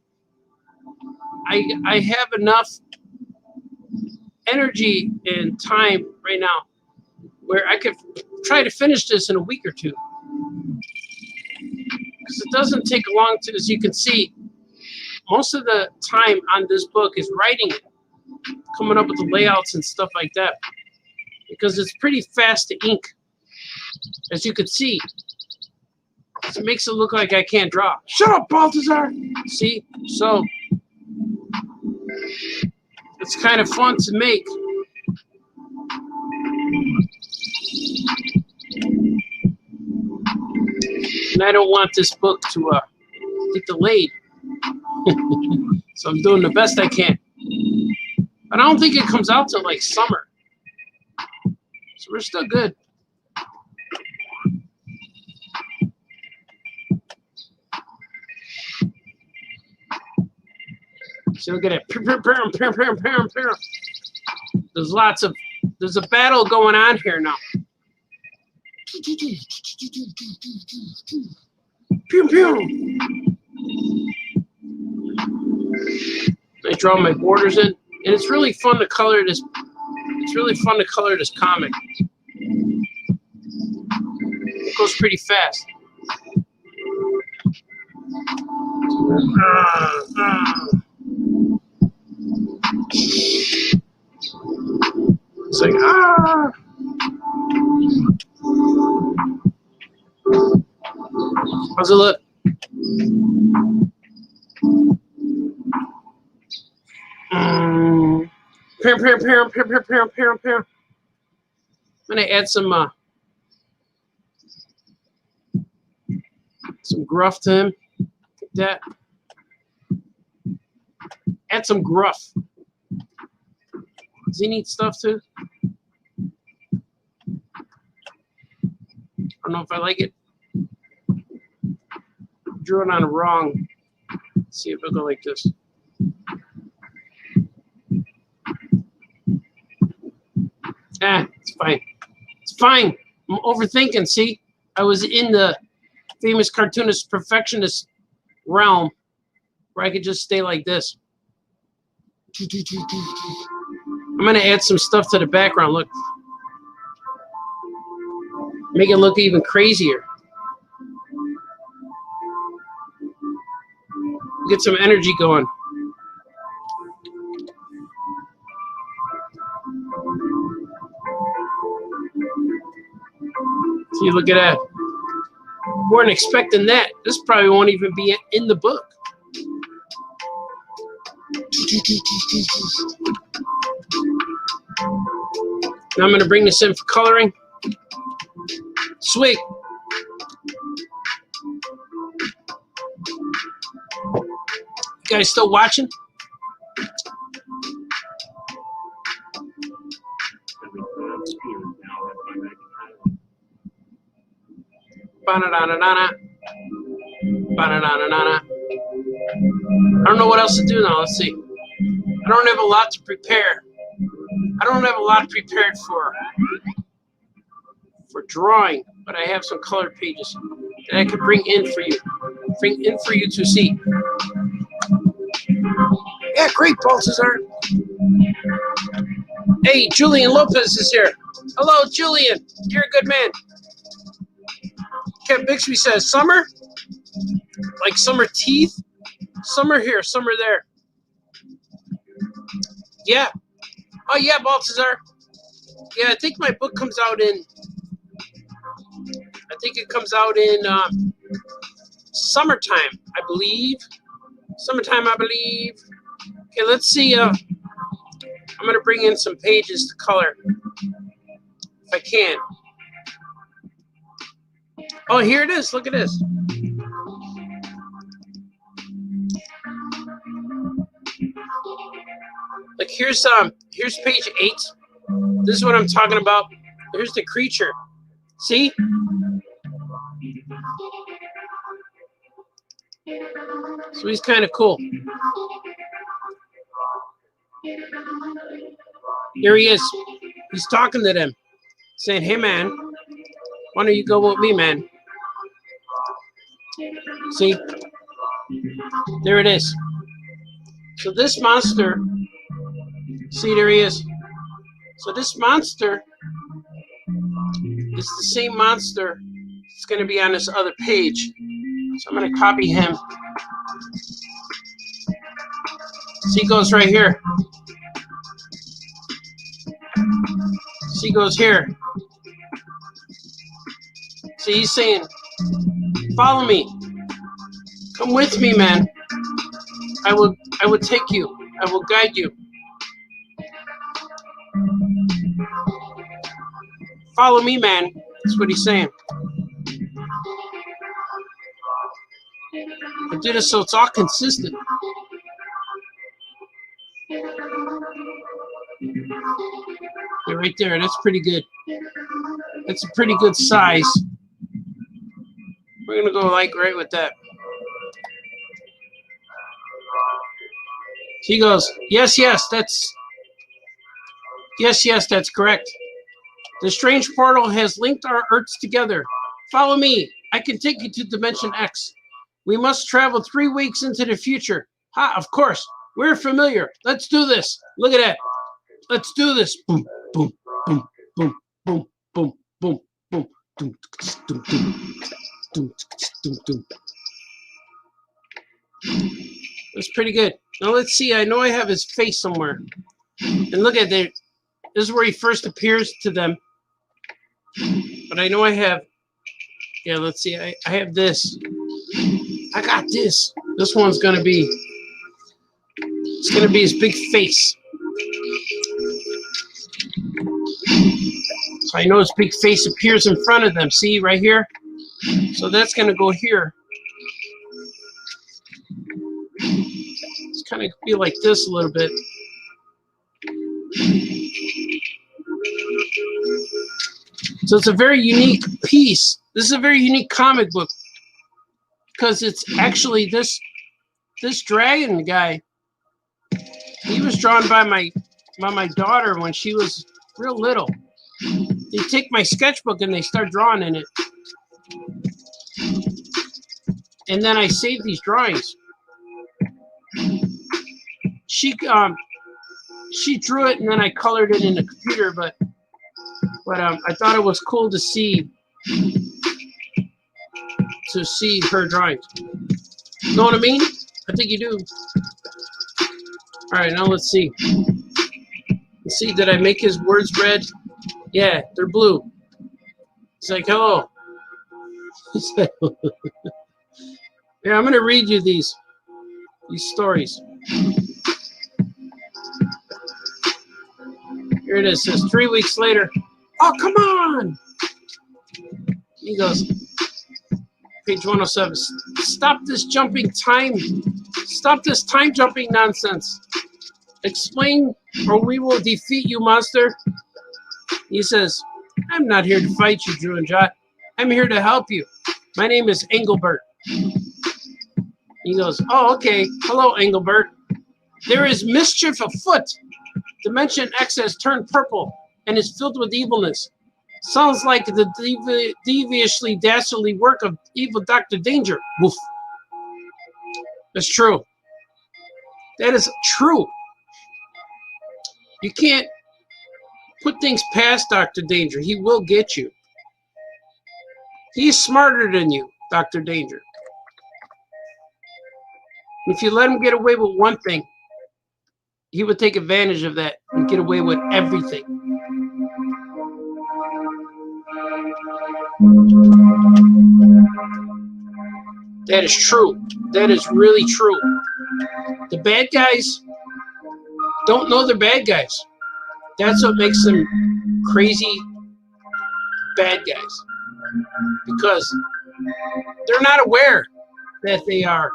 I have enough energy and time right now where I could try to finish this in a week or two. Because it doesn't take long to, as you can see, most of the time on this book is writing it, coming up with the layouts and stuff like that. Because it's pretty fast to ink, as you can see. It makes it look like I can't draw. Shut up, Baltazar! See? So, it's kind of fun to make. And I don't want this book to get delayed. So I'm doing the best I can. But I don't think it comes out till like summer. So we're still good. So look at it. There's a battle going on here now. Pew pew. I draw my borders in, and it's really fun to color this. It's really fun to color this comic. It goes pretty fast. It's like How's it look? I'm gonna add some gruff to him. Like that. Add some gruff. Does he need stuff too? I don't know if I like it. Drew it on the wrong. Let's see if it'll go like this. It's fine. It's fine. I'm overthinking. See, I was in the famous cartoonist perfectionist realm where I could just stay like this. I'm gonna add some stuff to the background. Look, make it look even crazier. Get some energy going. See, look at that. Weren't expecting that. This probably won't even be in the book. Now I'm going to bring this in for coloring. Sweet. You guys still watching? Ba-na-na-na-na-na. Ba-na-na-na-na-na. I don't know what else to do now. Let's see. I don't have a lot to prepare. I don't have a lot prepared for drawing, but I have some colored pages that I could bring in for you to see. Yeah, great, Baltazar. Hey, Julian Lopez is here. Hello, Julian. You're a good man. Ken Bixby says, summer? Like summer teeth? Summer here, summer there. Yeah. Oh, yeah, Baltazar. Yeah, I think my book comes out in, summertime, I believe. Summertime, I believe. Okay, let's see. I'm going to bring in some pages to color, if I can. Oh, here it is. Look at this. Like here's page 8. This is what I'm talking about. Here's the creature. See? So he's kind of cool. Here he is. He's talking to them, saying, "Hey man, why don't you go with me, man?" See? There it is. So this monster, see, there he is. So this monster is the same monster that's going to be on this other page. So I'm going to copy him. See, he goes right here. See, he goes here. See, he's saying, "Follow me. Come with me, man. I will take you. I will guide you. Follow me, man." That's what he's saying. I did it so it's all consistent. Yeah, right there. That's pretty good. That's a pretty good size. We're gonna go like right with that. He goes, yes, that's correct. The strange portal has linked our Earths together. Follow me. I can take you to Dimension X. We must travel 3 weeks into the future. Ha, of course. We're familiar. Let's do this. Look at that. Let's do this. Boom, boom, boom, boom, boom, boom, boom, boom, doom, doom, doom, doom, doom. That's pretty good. Now let's see. I know I have his face somewhere. And look at that. This is where he first appears to them. But I know I have. Yeah, let's see. I have this. I got this. This one's gonna be. It's gonna be his big face. So I know his big face appears in front of them. See right here? So that's gonna go here. It's kind of be like this a little bit. So it's a very unique piece. This is a very unique comic book because it's actually this dragon guy. He was drawn by my daughter when she was real little. They take my sketchbook and they start drawing in it, and then I save these drawings. She drew it and then I colored it in the computer, but I thought it was cool to see her drawings. Know what I mean? I think you do. All right, now let's see. Let's see, did I make his words red? Yeah, they're blue. It's like, hello. Yeah, I'm gonna read you these stories. Here it is. It says 3 weeks later. Oh, come on! He goes, page 107. Stop this time jumping nonsense. Explain or we will defeat you, monster. He says, I'm not here to fight you, Drew and Jot. I'm here to help you. My name is Engelbert. He goes, oh, okay. Hello, Engelbert. There is mischief afoot. Dimension X has turned purple and is filled with evilness. Sounds like the deviously dastardly work of evil Dr. Danger. Woof. That's true. That is true. You can't put things past Dr. Danger. He will get you. He's smarter than you, Dr. Danger. If you let him get away with one thing, he would take advantage of that and get away with everything. That is true. That is really true. The bad guys don't know they're bad guys. That's what makes them crazy bad guys. Because they're not aware that they are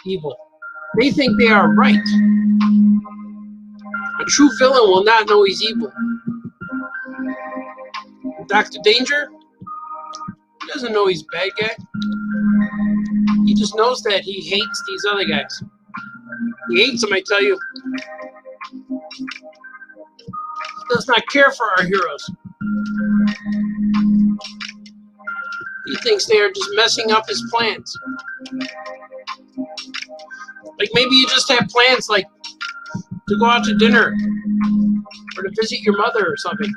evil. They think they are right. A true villain will not know he's evil. Dr. Danger doesn't know he's a bad guy. He just knows that he hates these other guys. He hates them, I tell you. He does not care for our heroes. He thinks they are just messing up his plans. Like maybe you just have plans like to go out to dinner or to visit your mother or something.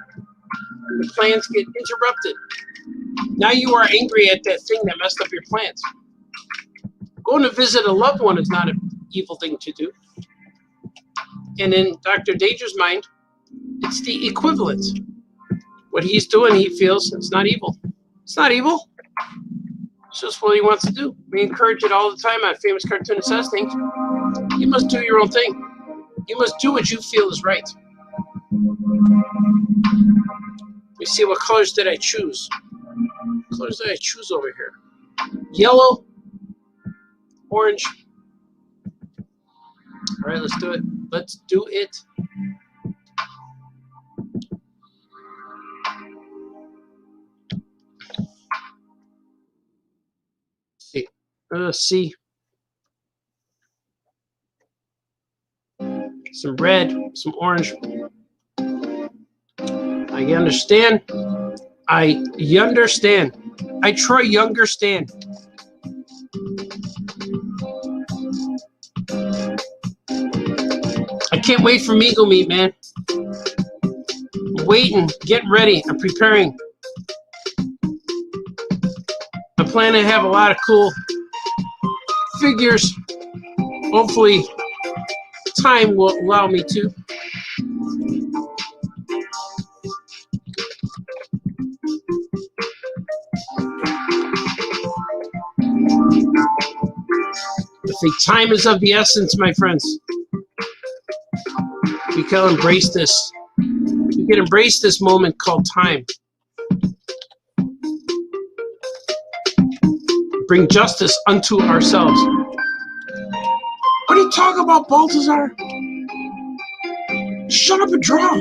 And the plans get interrupted. Now you are angry at that thing that messed up your plans. Going to visit a loved one is not an evil thing to do. And in Dr. Danger's mind, it's the equivalent. What he's doing, he feels it's not evil. It's not evil. It's just what he wants to do. We encourage it all the time on Famous Cartoonist Says Things. You must do your own thing. You must do what you feel is right. Let me see, what colors did I choose? What colors did I choose over here? Yellow, orange. All right, let's do it. Let's do it. See. See. Some red, some orange. I understand. I understand. I try younger stand. I can't wait for Meagle Meat, man. I'm waiting, getting ready. I'm preparing. I plan to have a lot of cool figures. Hopefully, time will allow me to. I think time is of the essence, my friends. We can embrace this. We can embrace this moment called time. Bring justice unto ourselves. What are you talking about, Baltazar? Shut up and draw.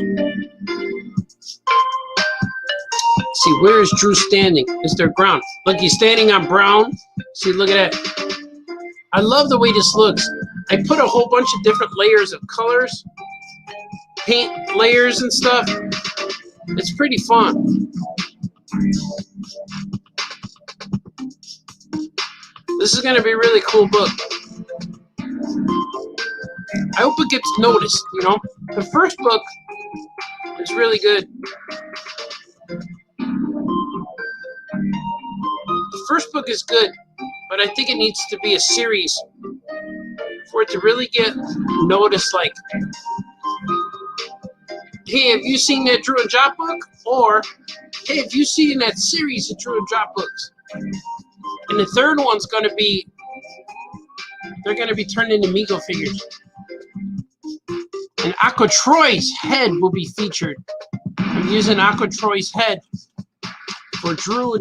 See, where is Drew standing? Is there ground? Look, he's standing on brown. See, look at that. I love the way this looks. I put a whole bunch of different layers of colors, paint layers and stuff. It's pretty fun. This is going to be a really cool book. I hope it gets noticed, you know. The first book is really good. The first book is good, but I think it needs to be a series for it to really get noticed. Like, hey, have you seen that Drew and Jot book? Or, hey, have you seen that series of Drew and Jot books? And the third one's going to be, they're going to be turned into Meagle figures. And Aqua Troy's head will be featured. I'm using Aqua Troy's head for Drew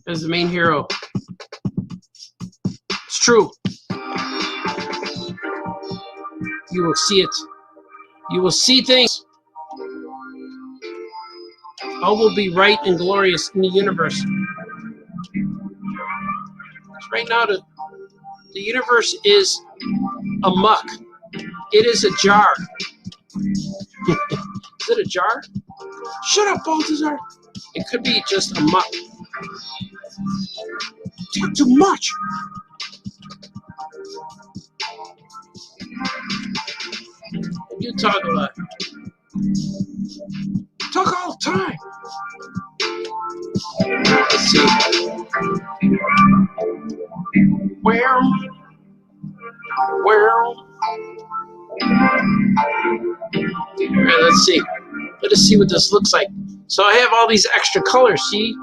as the main hero. It's true. You will see it. You will see things. All will be right and glorious in the universe. Right now, the universe is amok. It is a jar. Is it a jar? Shut up, Baltazar. It could be just amok. Talk too much. You talk a lot. Talk all the time. Let's see. Well. Alright, let's see. Let us see what this looks like. So I have all these extra colors, see?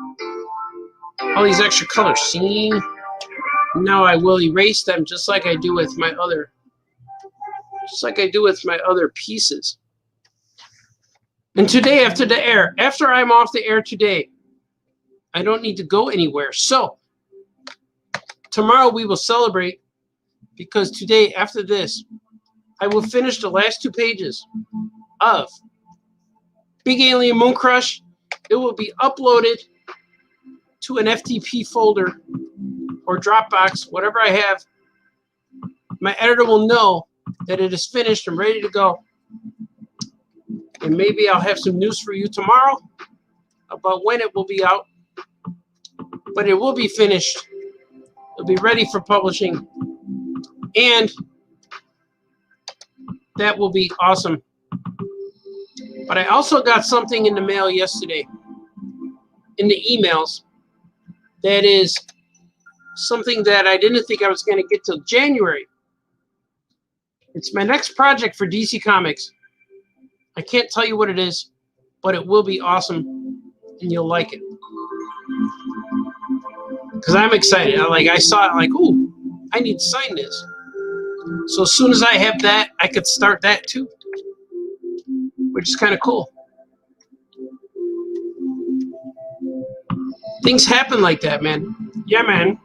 All these extra colors, see? Now I will erase them just like I do with my other pieces. And today after the air, after I'm off the air today, I don't need to go anywhere. So tomorrow we will celebrate, because today after this, I will finish the last 2 pages of Big Alien Moon Crush. It will be uploaded to an FTP folder or Dropbox, whatever I have. My editor will know that it is finished and ready to go. And maybe I'll have some news for you tomorrow about when it will be out. But it will be finished. It'll be ready for publishing. And that will be awesome. But I also got something in the mail yesterday, in the emails, that is something that I didn't think I was going to get till January. It's my next project for DC Comics. I can't tell you what it is, but it will be awesome, and you'll like it. Because I'm excited. I saw it, like, ooh, I need to sign this. So as soon as I have that, I could start that too, which is kind of cool. Things happen like that, man. Yeah, man.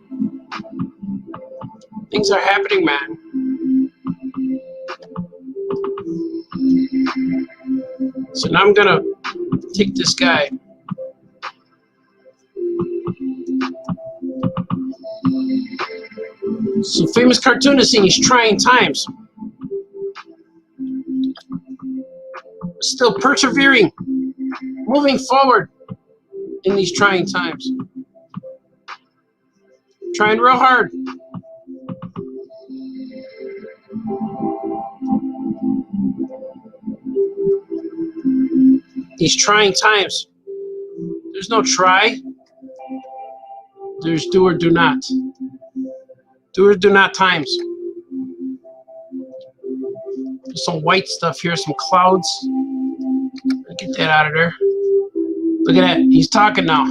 Things are happening, man. So now I'm gonna take this guy. So famous cartoonist in these trying times. Still persevering, moving forward in these trying times. Trying real hard. These trying times. There's no try. There's do or do not. Do or do not times. There's some white stuff here, some clouds. Get that out of there. Look at that. He's talking now.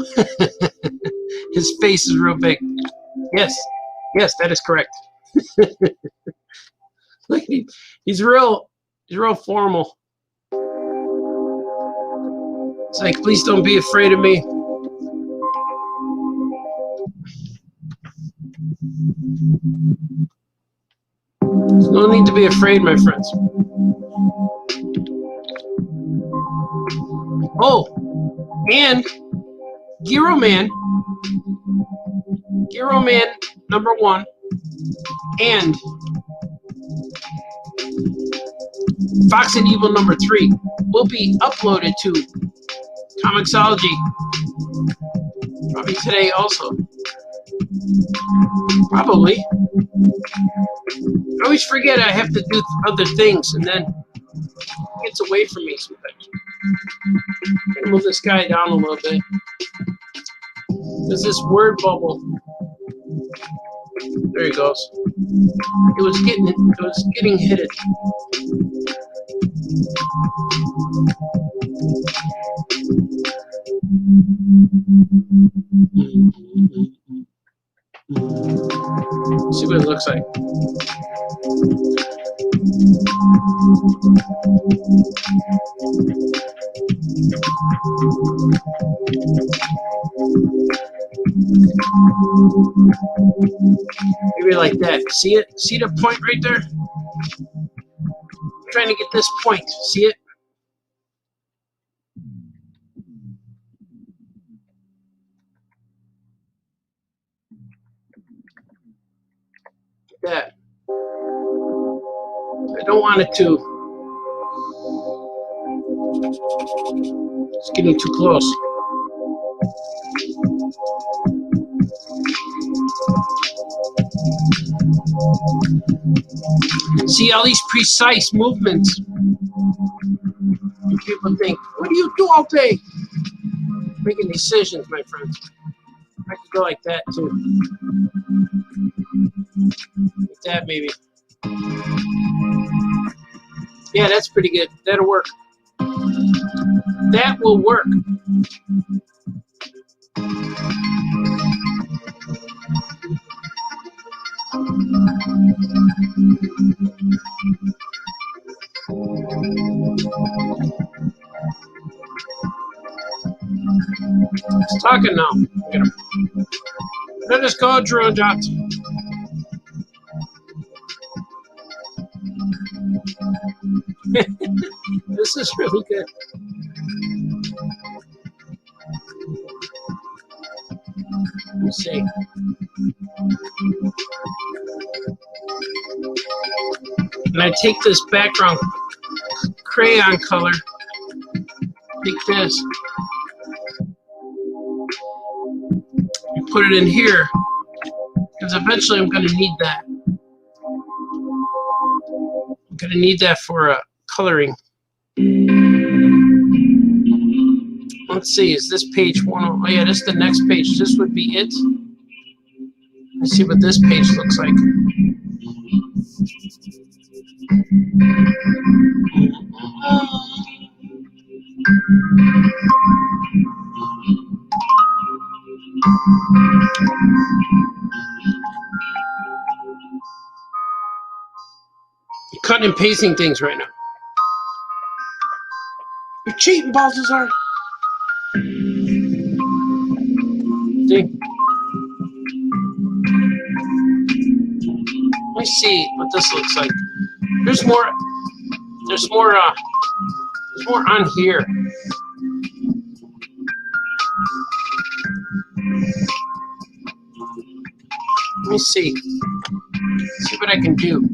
His face is real big. Yes. Yes, that is correct. Look, he's real formal. It's like, please don't be afraid of me. There's no need to be afraid, my friends. Oh, and Giro Man #1 and Fox and Evil #3 will be uploaded to Comixology probably today also. Probably. I always forget I have to do other things, and then it gets away from me sometimes. Move this guy down a little bit. There's this word bubble. There he goes. It was getting hit it. See what it looks like. Maybe like that. See it? See the point right there? I'm trying to get this point. See it? Like that. I don't want it to. It's getting too close. See all these precise movements. People think, what do you do all day? Making decisions, my friends. I could go like that too. Like that maybe. Yeah, that's pretty good. That'll work. That will work. It's talking now. Let us go, Drew and Dot. This is really good. Let's see. And I take this background crayon color, take this, and put it in here, because eventually I'm going to need that. I'm going to need that for coloring. Let's see, is this page one? Oh yeah, this is the next page. This would be it. Let's see what this page looks like. You're cutting and pasting things right now. You're cheating, Baltazar. See? me see what this looks like. There's more. There's more. There's more on here. Let me see. See what I can do.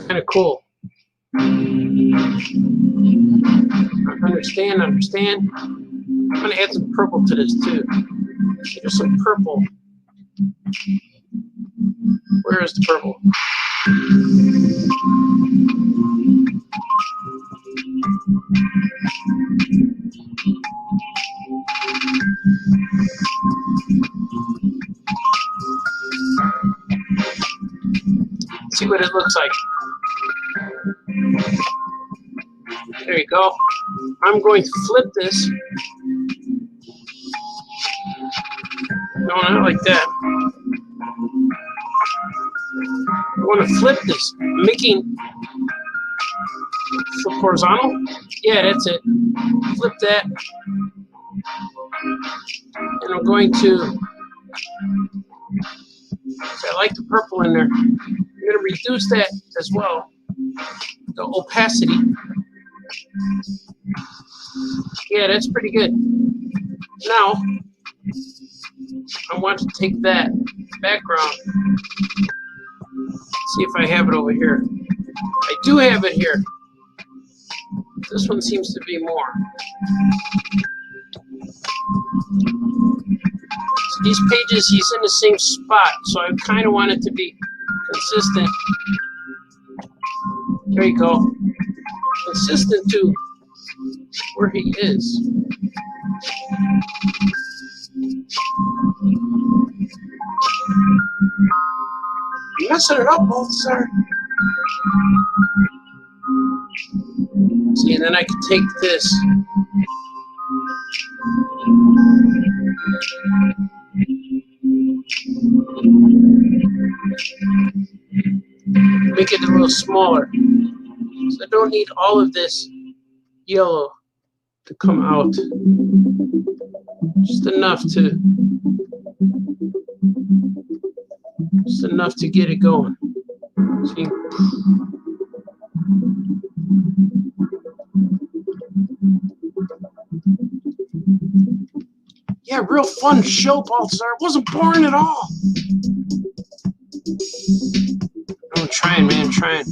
Kind of cool. Understand. I'm going to add some purple to this too. There's some purple. Where is the purple? See what it looks like. There you go. I'm going to flip this. No, not like that. I want to flip this, making flip horizontal. Yeah, that's it. Flip that, and I'm going to. So I like the purple in there. I'm going to reduce that as well. The opacity. Yeah, that's pretty good. Now, I want to take that background. See if I have it over here. I do have it here. This one seems to be more. So these pages, he's in the same spot, so I kind of want it to be consistent. There you go. Consistent to where he is. You're messing it up, BALTAZAR. See, and then I can take this. Make it a little smaller. So I don't need all of this yellow to come out. Just enough to get it going. See? Yeah, real fun show, BALTAZAR. It wasn't boring at all. I'm trying, man, trying.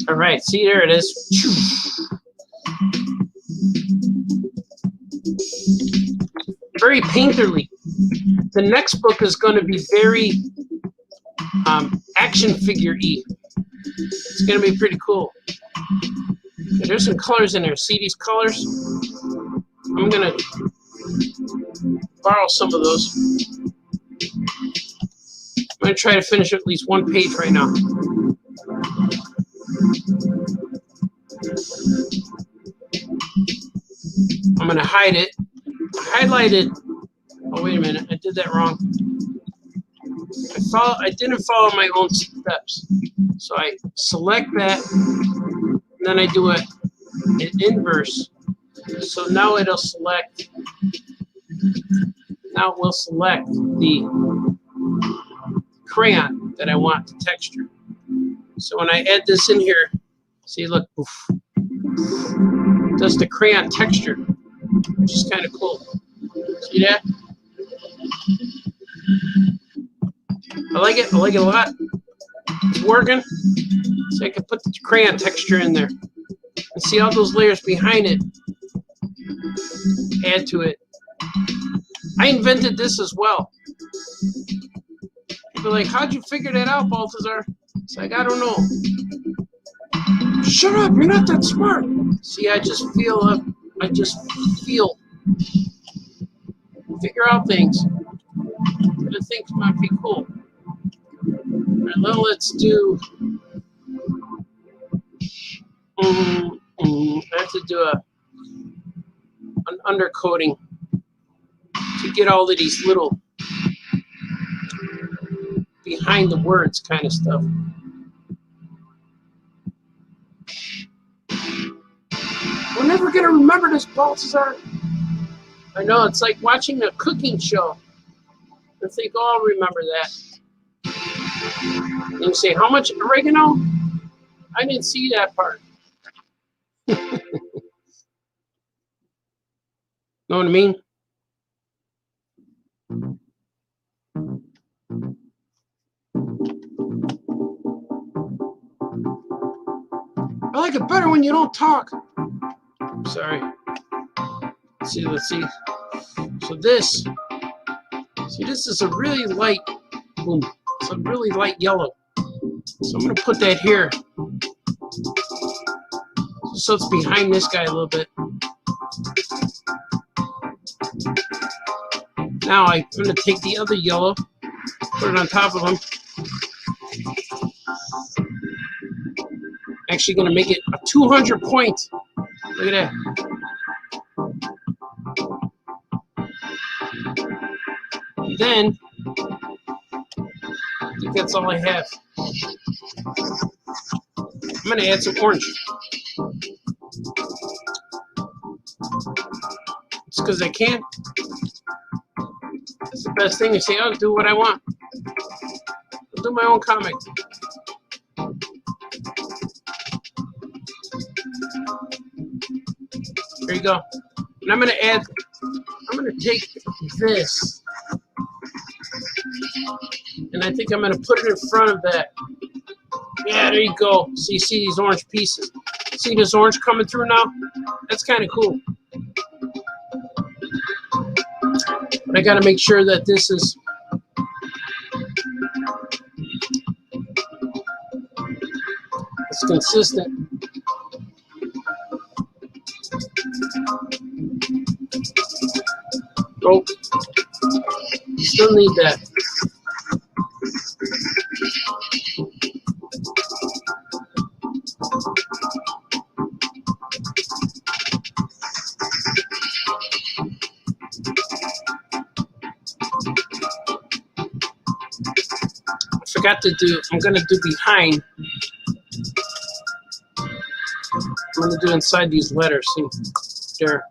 All right, see, there it is. Very painterly. The next book is going to be very action figure-y. It's going to be pretty cool. There's some colors in there. See these colors? I'm going to borrow some of those. I'm going to try to finish at least one page right now. I'm going to hide it. I highlighted. Oh, wait a minute. I did that wrong. I didn't follow my own steps. So I select that, and then I do an inverse. So now it'll select. Now it will select the crayon that I want to texture. So when I add this in here, see, look, poof, does the crayon texture, which is kind of cool. See that? I like it. I like it a lot. It's working. So I can put the crayon texture in there. And see all those layers behind it. Add to it. I invented this as well. People are like, how'd you figure that out, BALTAZAR? It's like, I don't know. Shut up, you're not that smart. See, I just feel, figure out things. I think might be cool. All right, now let's do. I have to do an undercoating to get all of these little behind the words kind of stuff. We're never gonna remember this, Baltazar. I know, it's like watching a cooking show. I think, oh, I'll remember that. And you say, how much oregano? I didn't see that part. Know what I mean? I like it better when you don't talk. Sorry. Let's see. So this is a really light, boom. It's a really light yellow. So I'm gonna put that here. So it's behind this guy a little bit. Now I'm gonna take the other yellow, put it on top of him. Actually gonna make it a 200 point. Look at that. Then, I think that's all I have. I'm gonna add some orange. It's because I can. That's the best thing to say, I'll do what I want. I'll do my own comic. There you go. And I'm gonna take this. And I think I'm gonna put it in front of that. Yeah, there you go. So you see these orange pieces. See this orange coming through now? That's kind of cool. But I gotta make sure that this is it's consistent. Oh, you still need that. I forgot to do, I'm gonna do behind. I'm gonna do inside these letters, see, there.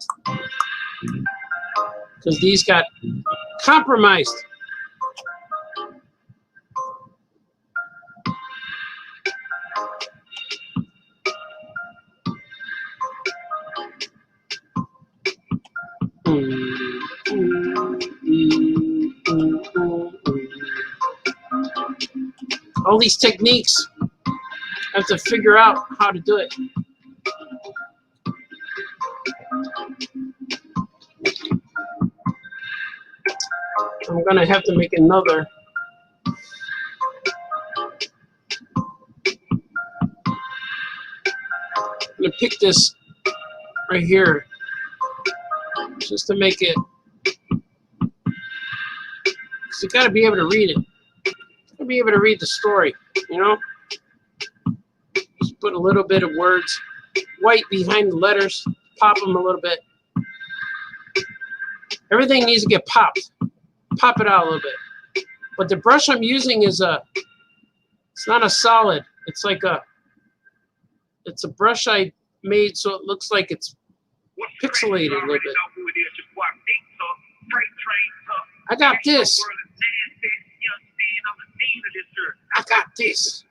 Because these got compromised. All these techniques, I have to figure out how to do it. I'm gonna have to make another. I'm gonna pick this right here just to make it, because you gotta be able to read it. You gotta be able to read the story, you know? Just put a little bit of words, white behind the letters, pop them a little bit. Everything needs to get popped. Pop it out a little bit. But the brush I'm using is it's not a solid. It's like it's a brush I made so it looks like it's pixelated a little bit. I got this. I got this.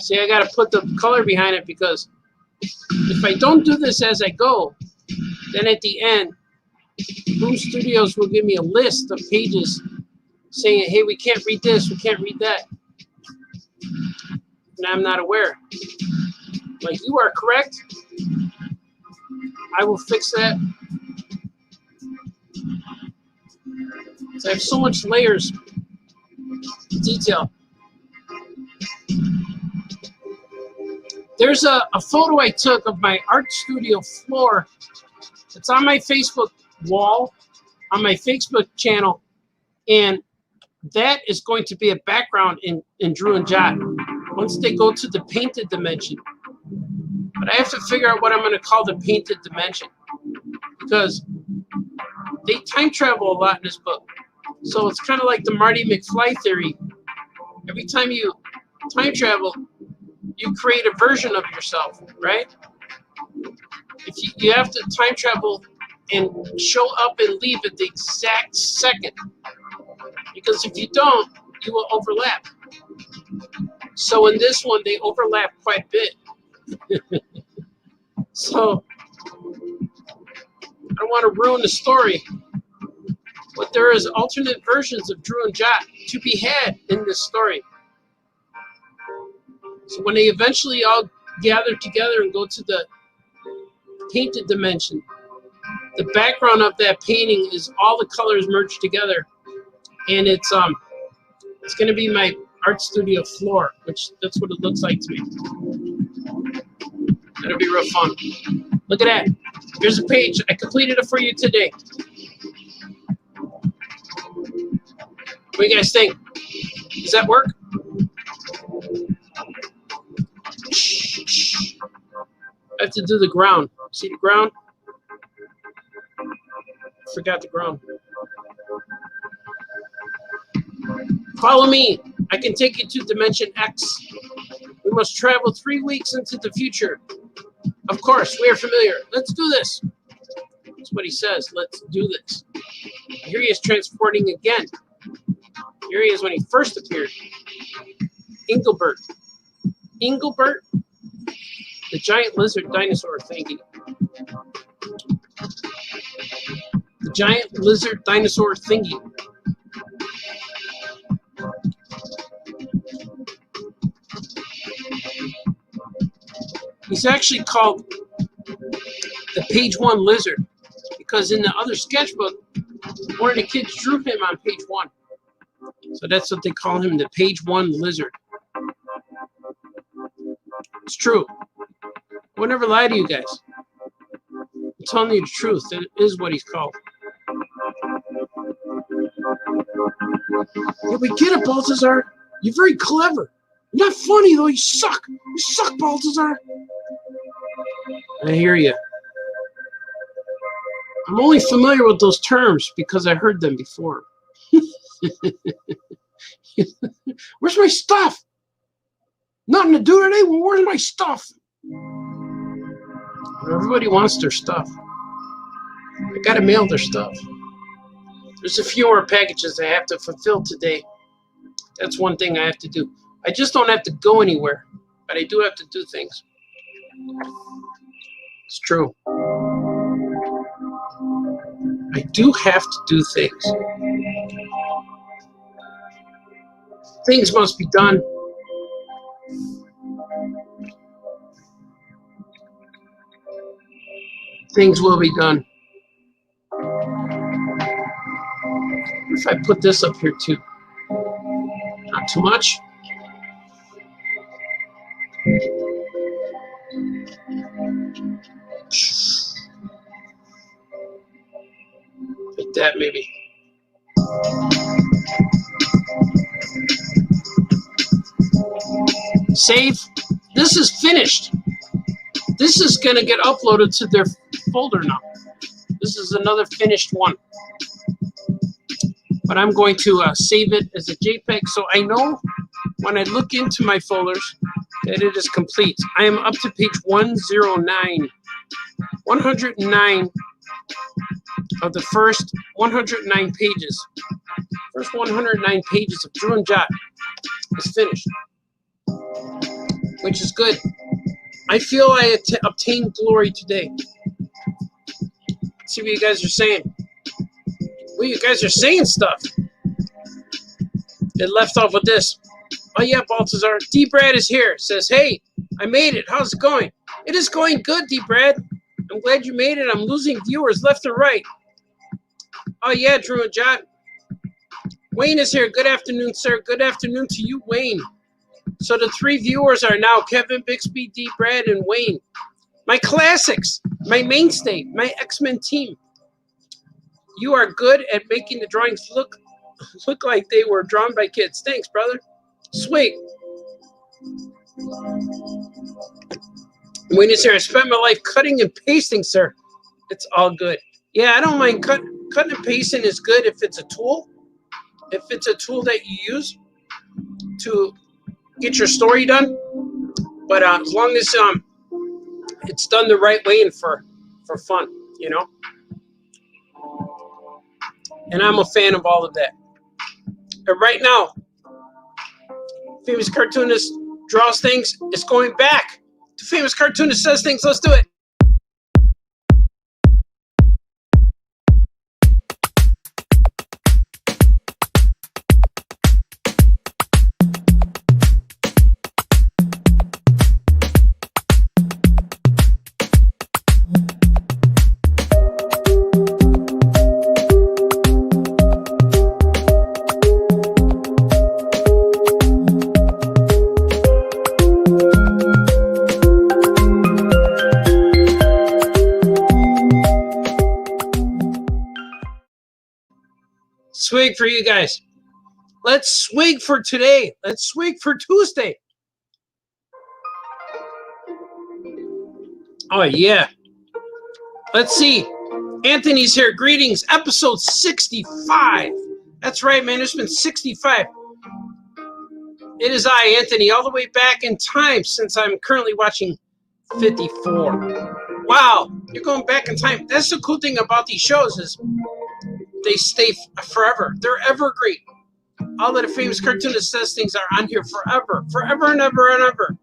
See, I gotta put the color behind it because if I don't do this as I go, then at the end, Boom Studios will give me a list of pages saying, hey, we can't read this, we can't read that. And I'm not aware. Like, you are correct. I will fix that. So I have so much layers of detail. There's a photo I took of my art studio floor. It's on my Facebook wall, on my Facebook channel, and that is going to be a background in Drew and Jot once they go to the painted dimension. But I have to figure out what I'm going to call the painted dimension, because they time travel a lot in this book. So it's kind of like the Marty McFly theory. Every time you time travel, you create a version of yourself, right? If you have to time travel and show up and leave at the exact second, because if you don't, you will overlap. So in this one, they overlap quite a bit. So I don't want to ruin the story, but there is alternate versions of Drew and Jot to be had in this story. So when they eventually all gather together and go to the painted dimension, the background of that painting is all the colors merged together, and it's going to be my art studio floor, which that's what it looks like to me. That'll be real fun. Look at that. Here's a page. I completed it for you today. What do you guys think? Does that work? I have to do the ground. See the ground? Forgot the ground. Follow me. I can take you to Dimension X. We must travel 3 weeks into the future. Of course, we are familiar. Let's do this. That's what he says. Let's do this. Here he is transporting again. Here he is when he first appeared. Engelbert. Engelbert, the giant lizard dinosaur thingy. The giant lizard dinosaur thingy. He's actually called the page 1 lizard because in the other sketchbook, one of the kids drew him on page 1. So that's what they call him, the page 1 lizard. It's true. I would never lie to you guys. I'm telling you the truth. That is what he's called. Yeah, we get it, Baltazar. You're very clever. You're not funny, though. You suck. You suck, Baltazar. I hear you. I'm only familiar with those terms because I heard them before. Where's my stuff? Nothing to do today? Well, where's my stuff? Everybody wants their stuff. I gotta mail their stuff. There's a few more packages I have to fulfill today. That's one thing I have to do. I just don't have to go anywhere, but I do have to do things. It's true. I do have to do things. Things must be done. Things will be done. What if I put this up here too? Not too much. Like that, maybe. Save. This is finished. This is going to get uploaded to their folder now. This is another finished one. But I'm going to save it as a JPEG so I know when I look into my folders that it is complete. I am up to page 109. 109 of the first 109 pages. First 109 pages of Drew and Jot is finished, which is good. I feel I obtained glory today. Let's see what you guys are saying. Well, you guys are saying stuff. It left off with this. Oh yeah, Baltazar. D-Brad is here. Says, hey, I made it. How's it going? It is going good, D-Brad. I'm glad you made it. I'm losing viewers left and right. Oh yeah, Drew and Jot. Wayne is here. Good afternoon, sir. Good afternoon to you, Wayne. So the 3 viewers are now Kevin, Bixby, D. Brad, and Wayne. My classics, my mainstay, my X-Men team. You are good at making the drawings look like they were drawn by kids. Thanks, brother. Sweet. Wayne is here. I spent my life cutting and pasting, sir. It's all good. Yeah, I don't mind cutting and pasting is good if it's a tool. If it's a tool that you use to get your story done. But as long as it's done the right way and for fun, you know. And I'm a fan of all of that. And right now, Famous Cartoonist draws things. It's going back to Famous Cartoonist says things. Let's do it. Swig for you guys. Let's swig for today. Let's swig for Tuesday. Oh, yeah. Let's see. Anthony's here. Greetings. Episode 65. That's right, man. It's been 65. It is I, Anthony, all the way back in time since I'm currently watching 54. Wow. You're going back in time. That's the cool thing about these shows is they stay forever. They're evergreen. All of the Famous Cartoonist says things are on here forever. Forever and ever and ever.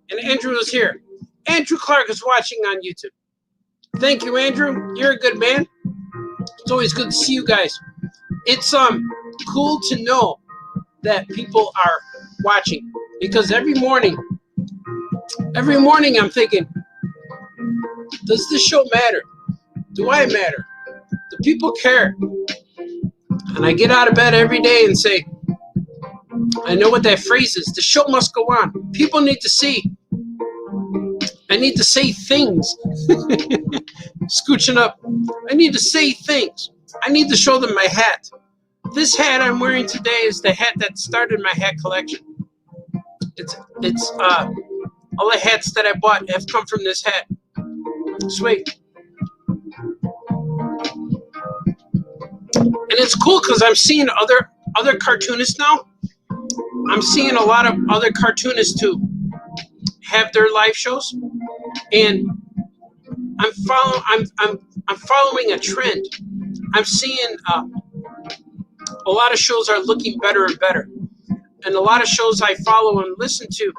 And Andrew is here. Andrew Clark is watching on YouTube. Thank you, Andrew. You're a good man. It's always good to see you guys. It's cool to know that people are watching. Because every morning I'm thinking, does this show matter? Do I matter? Do people care? And I get out of bed every day and say, I know what that phrase is. The show must go on. People need to see. I need to say things. Scooching up. I need to say things. I need to show them my hat. This hat I'm wearing today is the hat that started my hat collection. It's all the hats that I bought have come from this hat. Sweet. And it's cool because I'm seeing other cartoonists now. I'm seeing a lot of other cartoonists too have their live shows, and I'm following a trend. I'm seeing a lot of shows are looking better and better, and a lot of shows I follow and listen to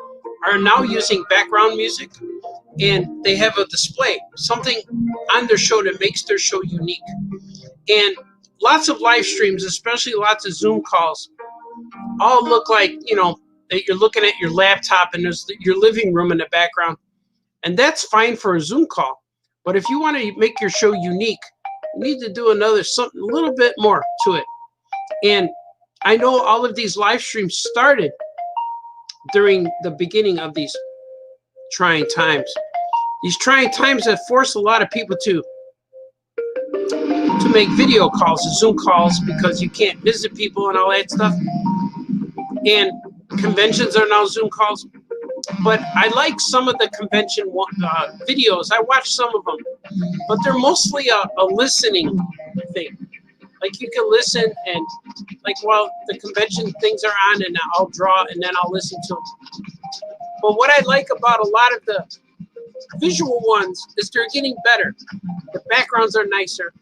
are now using background music, and they have a display, something on their show that makes their show unique. And lots of live streams, especially lots of Zoom calls, all look like, you know, that you're looking at your laptop and there's your living room in the background. And that's fine for a Zoom call. But if you want to make your show unique, you need to do something a little bit more to it. And I know all of these live streams started during the beginning of these trying times. These trying times have forced a lot of people to make video calls and Zoom calls because you can't visit people and all that stuff. And conventions are now Zoom calls. But I like some of the convention videos. I watch some of them. But they're mostly a listening thing. Like you can listen and like while the convention things are on and I'll draw and then I'll listen to them. But what I like about a lot of the visual ones is they're getting better. The backgrounds are nicer.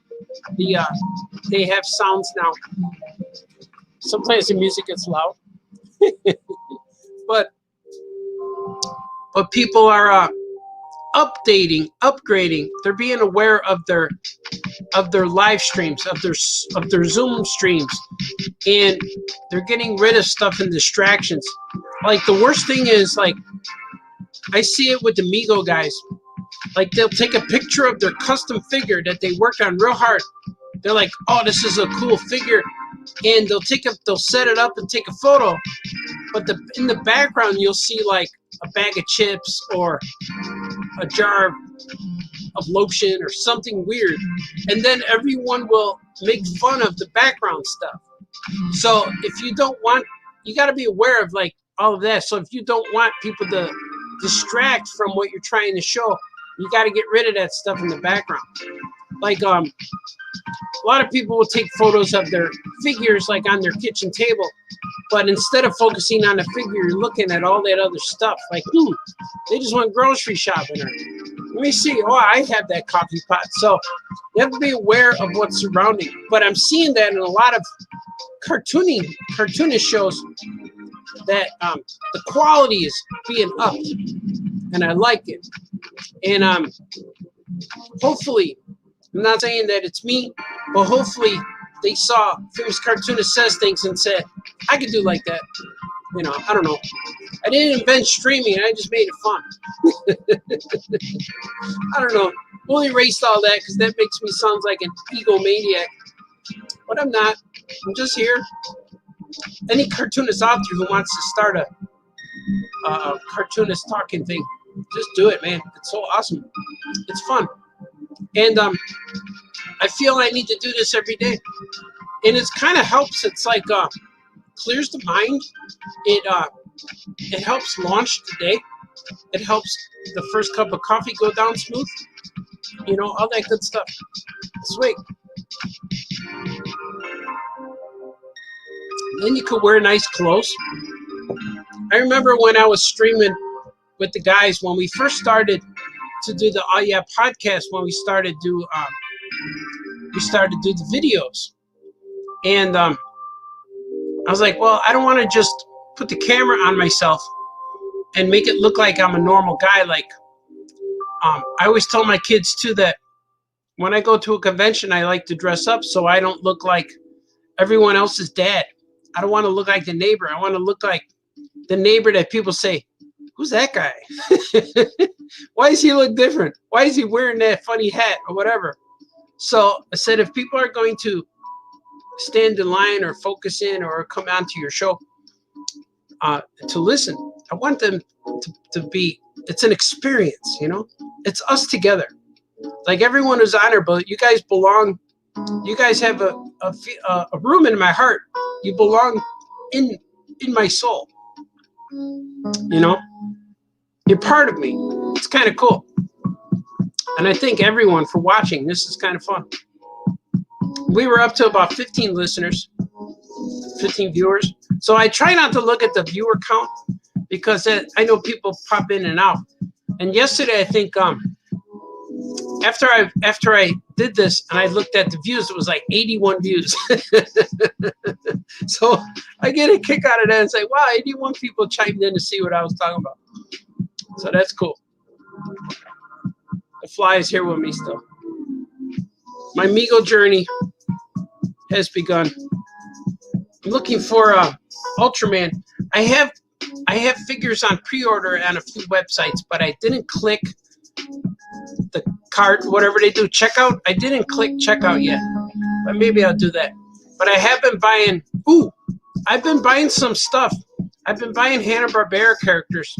They have sounds now. Sometimes the music gets loud. but people are updating, upgrading. They're being aware of their live streams, of their Zoom streams, and they're getting rid of stuff and distractions. Like the worst thing is, like, I see it with the Mego guys. Like they'll take a picture of their custom figure that they worked on real hard. They're like, oh, this is a cool figure. And they'll set it up and take a photo. but in the background you'll see like a bag of chips or a jar of lotion or something weird, and then everyone will make fun of the background stuff. So if you don't want, you got to be aware of like all of that. So if you don't want people to distract from what you're trying to show, you got to get rid of that stuff in the background. Like a lot of people will take photos of their figures like on their kitchen table, but instead of focusing on the figure, you're looking at all that other stuff. Like, they just went grocery shopping. Or, let me see. Oh, I have that coffee pot. So you have to be aware of what's surrounding. But I'm seeing that in a lot of cartoonist shows that the quality is being upped, and I like it. And hopefully, I'm not saying that it's me, but hopefully they saw Famous Cartoonist Says Things and said, I could do like that. You know, I don't know. I didn't invent streaming. I just made it fun. I don't know. We'll erase all that because that makes me sound like an egomaniac. But I'm not. I'm just here. Any cartoonist out there who wants to start a cartoonist talking thing, just do it, man. It's so awesome. It's fun. And I feel I need to do this every day. And it kind of helps. It's like clears the mind. It helps launch the day. It helps the first cup of coffee go down smooth. You know, all that good stuff. Sweet. Then you could wear nice clothes. I remember when I was streaming with the guys when we first started to do the Oh Yeah podcast, when we started to do the videos. And I was like, well, I don't want to just put the camera on myself and make it look like I'm a normal guy. Like, I always tell my kids too that when I go to a convention, I like to dress up so I don't look like everyone else's dad. I don't want to look like the neighbor. I want to look like the neighbor that people say, who's that guy? Why does he look different? Why is he wearing that funny hat or whatever? So I said, if people are going to stand in line or focus in or come on to your show to listen, I want them to be, it's an experience, you know? It's us together. Like everyone is honorable. You guys belong. You guys have a room in my heart. You belong in my soul. You know? You're part of me. It's kind of cool. And I thank everyone for watching. This is kind of fun. We were up to about 15 listeners, 15 viewers. So I try not to look at the viewer count because I know people pop in and out. And yesterday, I think after I did this and I looked at the views, it was like 81 views. So I get a kick out of that and say, wow, 81 people chimed in to see what I was talking about. So that's cool. The fly is here with me still. My Meagle journey has begun. I'm looking for Ultraman. I have figures on pre-order on a few websites, but I didn't click the cart, whatever they do, checkout. I didn't click checkout yet, but maybe I'll do that. But I have been buying, I've been buying some stuff. I've been buying Hanna-Barbera characters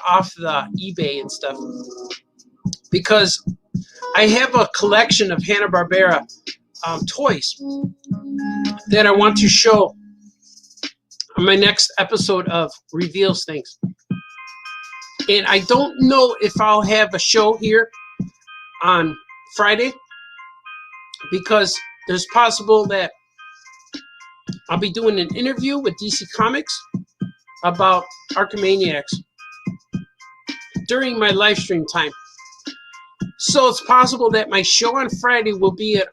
off the eBay and stuff because I have a collection of Hanna-Barbera toys that I want to show on my next episode of Reveals Things. And I don't know if I'll have a show here on Friday because there's possible that I'll be doing an interview with DC Comics about Archimaniacs during my live stream time. So it's possible that my show on Friday will be at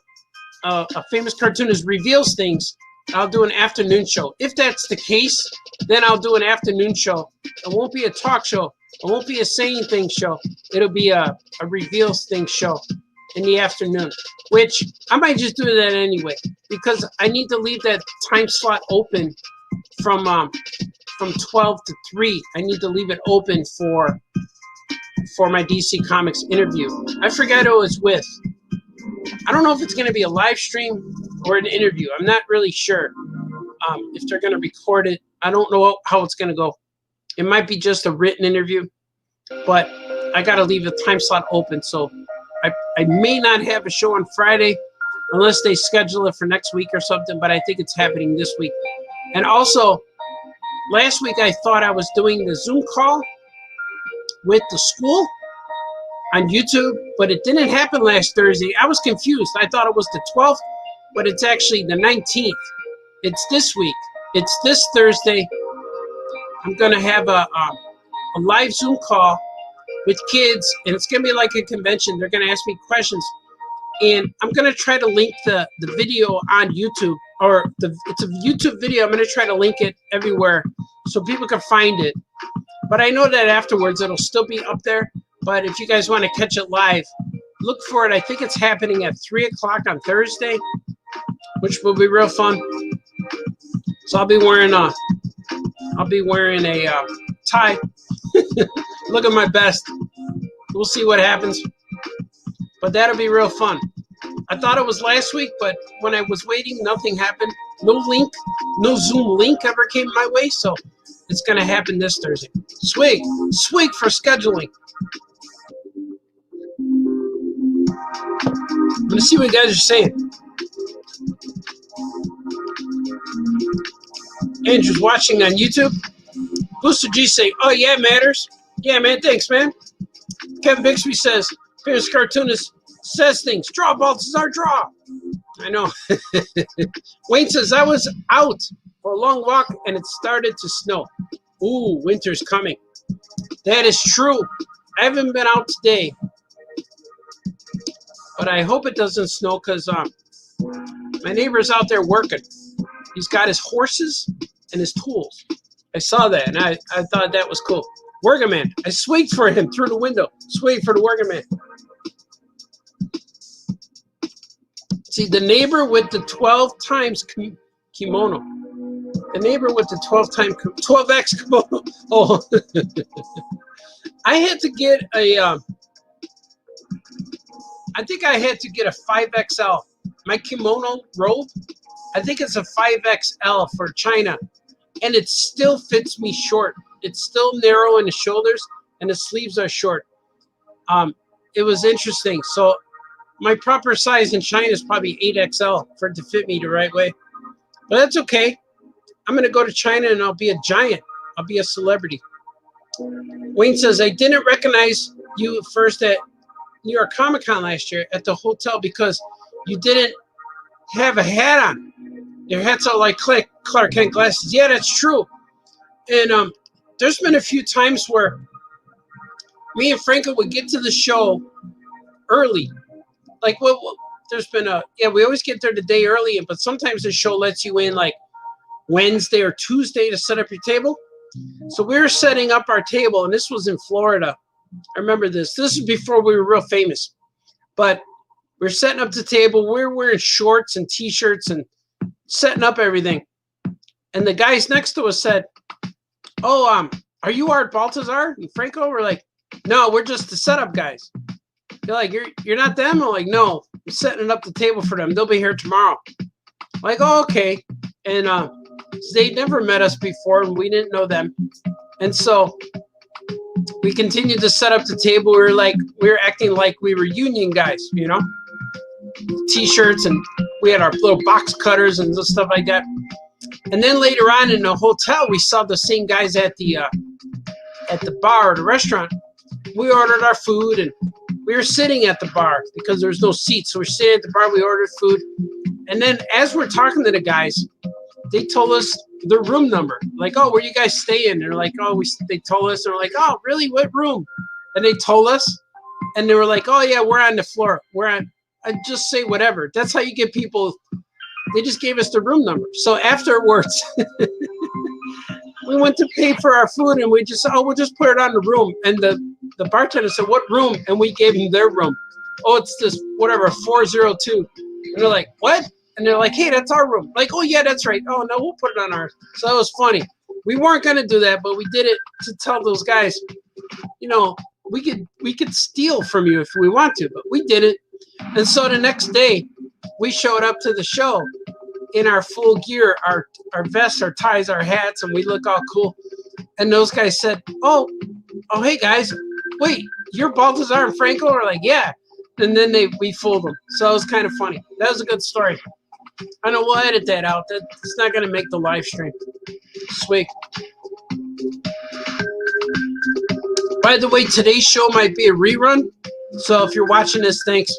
a Famous Cartoonist Reveals Things. I'll do an afternoon show. If that's the case, then I'll do an afternoon show. It won't be a talk show. It won't be a saying things show. It'll be a Reveals Things show in the afternoon, which I might just do that anyway because I need to leave that time slot open from 12 to 3. I need to leave it open for my DC Comics interview. I forgot who it was with. I don't know if it's going to be a live stream or an interview. I'm not really sure if they're going to record it I don't know how it's going to go. It might be just a written interview, but I got to leave the time slot open. So I may not have a show on Friday unless they schedule it for next week or something, but I think it's happening this week. And also, last week I thought I was doing the Zoom call with the school on YouTube, but it didn't happen last Thursday. I was confused. I thought it was the 12th, but it's actually the 19th. It's this week. It's this Thursday. I'm going to have a live Zoom call with kids, and it's going to be like a convention. They're going to ask me questions, and I'm going to try to link the video on YouTube, or it's a YouTube video. I'm going to try to link it everywhere so people can find it. But I know that afterwards it'll still be up there. But if you guys want to catch it live, look for it. I think it's happening at 3 o'clock on Thursday, which will be real fun. So I'll be wearing a tie. Look at my best. We'll see what happens. But that'll be real fun. I thought it was last week, but when I was waiting, nothing happened. No link, no Zoom link ever came my way. So it's going to happen this Thursday. Swig for scheduling. I'm going to see what you guys are saying. Andrew's watching on YouTube. Booster G say, oh, yeah, matters. Yeah, man, thanks, man. Kevin Bixby says, famous cartoonist says things. Draw, Baltazar, draw. I know. Wayne says, I was out for a long walk and it started to snow. Ooh, winter's coming. That is true. I haven't been out today, but I hope it doesn't snow because my neighbor's out there working. He's got his horses and his tools. I saw that, and I thought that was cool. Working man. I swigged for him through the window. Swig for the working man. See, the neighbor with the 12 times kimono. The neighbor with the 12X kimono. Oh, I had to get a. I think I had to get a 5XL. My kimono robe, I think it's a 5XL for China, and it still fits me short. It's still narrow in the shoulders, and the sleeves are short. It was interesting. So my proper size in China is probably 8XL for it to fit me the right way. But that's okay. I'm going to go to China, and I'll be a giant. I'll be a celebrity. Wayne says, I didn't recognize you first at New York Comic Con last year at the hotel because you didn't have a hat on. Your hats are like Clark Kent glasses. Yeah, that's true. And there's been a few times where me and Franco would get to the show early. Like, well, there's been we always get there the day early, but sometimes the show lets you in like Wednesday or Tuesday to set up your table. So we were setting up our table, and this was in Florida. I remember this. This is before we were real famous. But we're setting up the table. We're wearing shorts and T-shirts and setting up everything. And the guys next to us said, oh, are you Art Baltazar and Franco? We're like, no, we're just the setup guys. They're like, you're not them? I'm like, no, I'm setting up the table for them. They'll be here tomorrow. I'm like, oh, okay. And they never met us before, and we didn't know them. And so we continued to set up the table. We were acting like we were union guys, you know, T-shirts, and we had our little box cutters and stuff like that. And then later on in the hotel, we saw the same guys at the bar or the restaurant. We ordered our food, and we were sitting at the bar because there was no seats. So we're sitting at the bar. We ordered food, and then as we're talking to the guys, they told us their room number. Like, oh, where you guys stay in? They're like, oh, they told us. And we're like, oh, really? What room? And they told us, and they were like, oh yeah, we're on the floor. We're on. I just say whatever. That's how you get people. They just gave us the room number. So afterwards, we went to pay for our food, and we just said, oh, we'll just put it on the room. And the bartender said, what room? And we gave him their room. Oh, it's this, whatever, 402. And they're like, what? And they're like, hey, that's our room. Like, oh, yeah, that's right. Oh, no, we'll put it on ours. So that was funny. We weren't going to do that, but we did it to tell those guys, you know, we could steal from you if we want to, but we did it. And so the next day, we showed up to the show, in our full gear, our vests, our ties, our hats, and we look all cool. And those guys said, oh, hey guys, wait, you're Baltazar and Franco? We're like, yeah. And then we fooled them. So it was kind of funny. That was a good story. I know we'll edit that out. It's not going to make the live stream. Sweet. By the way, today's show might be a rerun. So if you're watching this, thanks.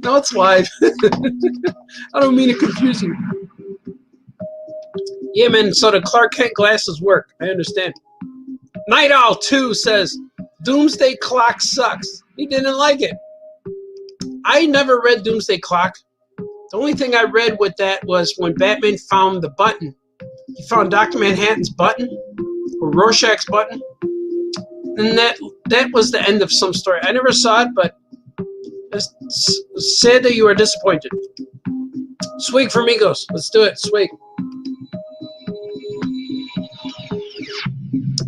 No, it's live. I don't mean to confuse you. Yeah, man, so the Clark Kent glasses work. I understand. Night Owl 2 says, Doomsday Clock sucks. He didn't like it. I never read Doomsday Clock. The only thing I read with that was when Batman found the button. He found Dr. Manhattan's button, or Rorschach's button. And that was the end of some story. I never saw it, but it's sad that you are disappointed. Swig for Migos. Let's do it. Swig.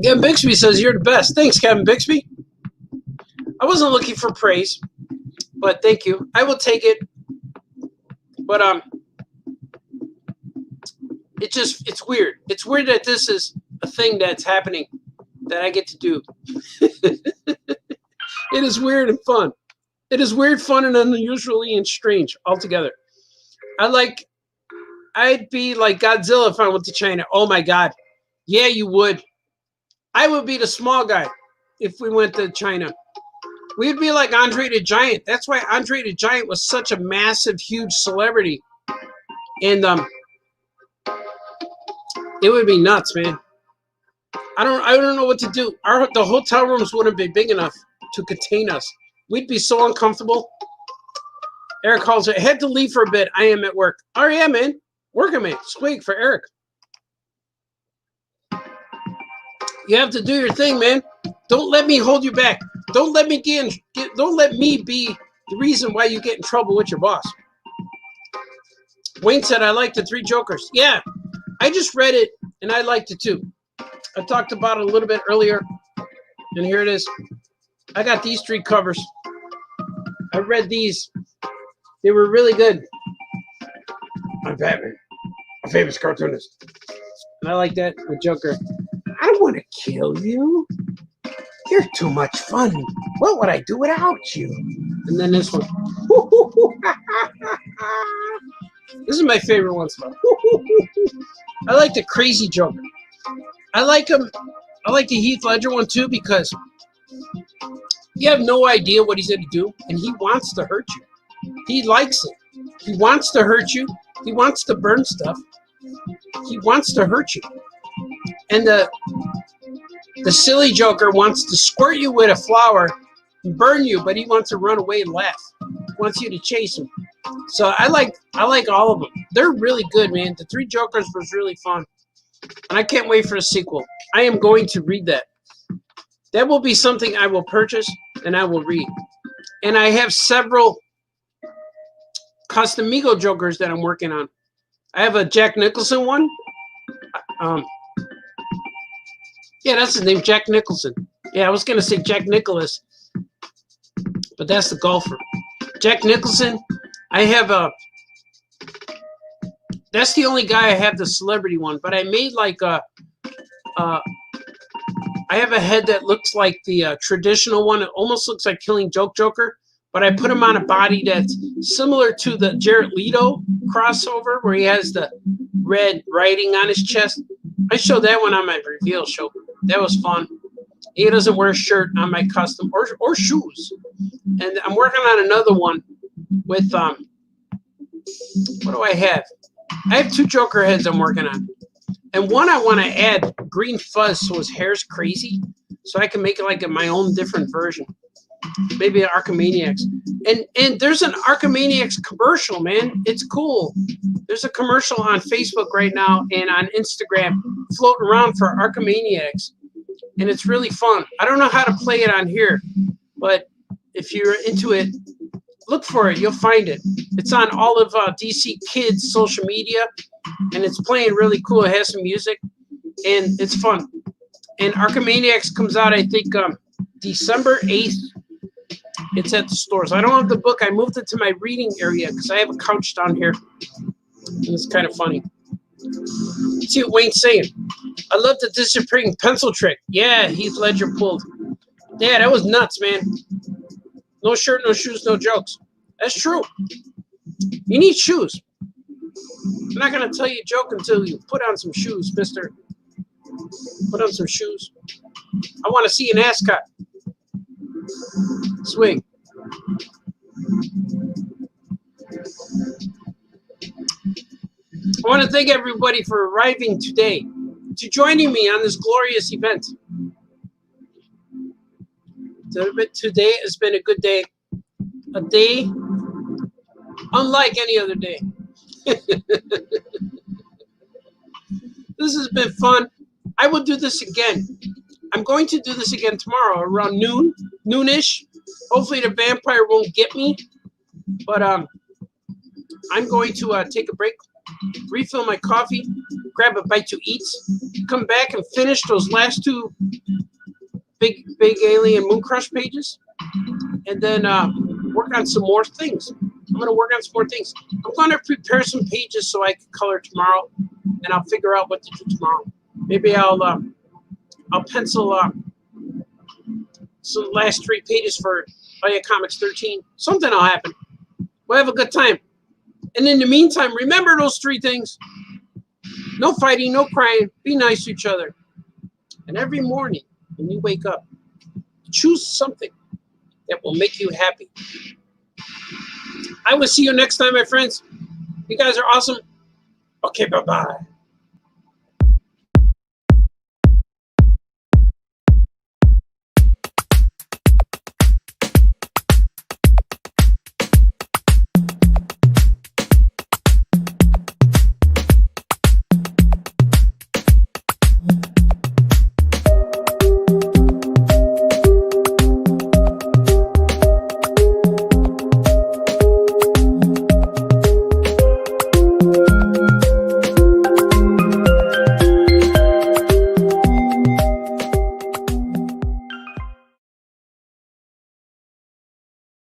Kevin Bixby says, you're the best. Thanks, Kevin Bixby. I wasn't looking for praise, but thank you. I will take it. But it's weird. It's weird that this is a thing that's happening that I get to do. It is weird and fun. It is weird, fun, and unusually and strange altogether. I'd be like Godzilla if I went to China. Oh my God. Yeah, you would. I would be the small guy if we went to China. We'd be like Andre the Giant. That's why Andre the Giant was such a massive, huge celebrity. And it would be nuts, man. I don't know what to do. The hotel rooms wouldn't be big enough to contain us. We'd be so uncomfortable. Eric calls it. I had to leave for a bit. I am at work. Oh yeah, man. Working, man. Squeak for Eric. You have to do your thing, man. Don't let me hold you back. Don't let me be the reason why you get in trouble with your boss. Wayne said, I like the Three Jokers. Yeah, I just read it, and I liked it too. I talked about it a little bit earlier, and here it is. I got these 3 covers. I read these. They were really good. I'm Batman, a famous cartoonist. And I like that with Joker. I don't want to kill you. You're too much fun. What would I do without you? And then this one. This is my favorite one. I like the crazy Joker. I like him. I like the Heath Ledger one too because you have no idea what he's going to do, and he wants to hurt you. He likes it. He wants to hurt you. He wants to burn stuff. He wants to hurt you. And the silly Joker wants to squirt you with a flower and burn you, but he wants to run away and laugh. He wants you to chase him. So I like all of them. They're really good, man. The Three Jokers was really fun. And I can't wait for the sequel. I am going to read that. That will be something I will purchase and I will read. And I have several custom Mego Jokers that I'm working on. I have a Jack Nicholson one. Yeah, that's his name, Jack Nicholson. Yeah, I was going to say Jack Nicholas, but that's the golfer. Jack Nicholson, I have a... That's the only guy I have the celebrity one, but I made like a... I have a head that looks like the traditional one. It almost looks like Killing Joke Joker, but I put him on a body that's similar to the Jared Leto crossover where he has the red writing on his chest. I showed that one on my reveal show. That was fun. He doesn't wear a shirt on my custom or shoes. And I'm working on another one with, what do I have? I have 2 Joker heads I'm working on. And one I want to add green fuzz so his hair's crazy, so I can make it like my own different version. Maybe an Archimaniacs. And there's an Archimaniacs commercial, man. It's cool. There's a commercial on Facebook right now and on Instagram floating around for Archimaniacs. And it's really fun. I don't know how to play it on here, but if you're into it, look for it. You'll find it. It's on all of DC Kids' social media, and it's playing really cool. It has some music, and it's fun. And Archimaniacs comes out, I think, December 8th. It's at the stores. I don't have the book. I moved it to my reading area because I have a couch down here. And it's kind of funny. See what Wayne's saying. I love the disappearing pencil trick. Yeah, Heath Ledger pulled. Yeah, that was nuts, man. No shirt, no shoes, no jokes. That's true. You need shoes. I'm not going to tell you a joke until you put on some shoes, mister. Put on some shoes. I want to see an ascot. Swing. I want to thank everybody for arriving today, to joining me on this glorious event. Today has been a good day. A day unlike any other day. This has been fun. I will do this again. I'm going to do this again tomorrow around noonish. Hopefully the vampire won't get me. But I'm going to take a break, refill my coffee, grab a bite to eat, come back and finish those last two big alien Moon Crush pages, and then work on some more things. I'm going to work on some more things. I'm going to prepare some pages so I can color tomorrow, and I'll figure out what to do tomorrow. Maybe I'll pencil some last 3 pages for Aya Comics 13. Something will happen. We'll have a good time. And in the meantime, remember those 3 things. No fighting, no crying. Be nice to each other. And every morning when you wake up, choose something that will make you happy. I will see you next time, my friends. You guys are awesome. Okay, bye-bye.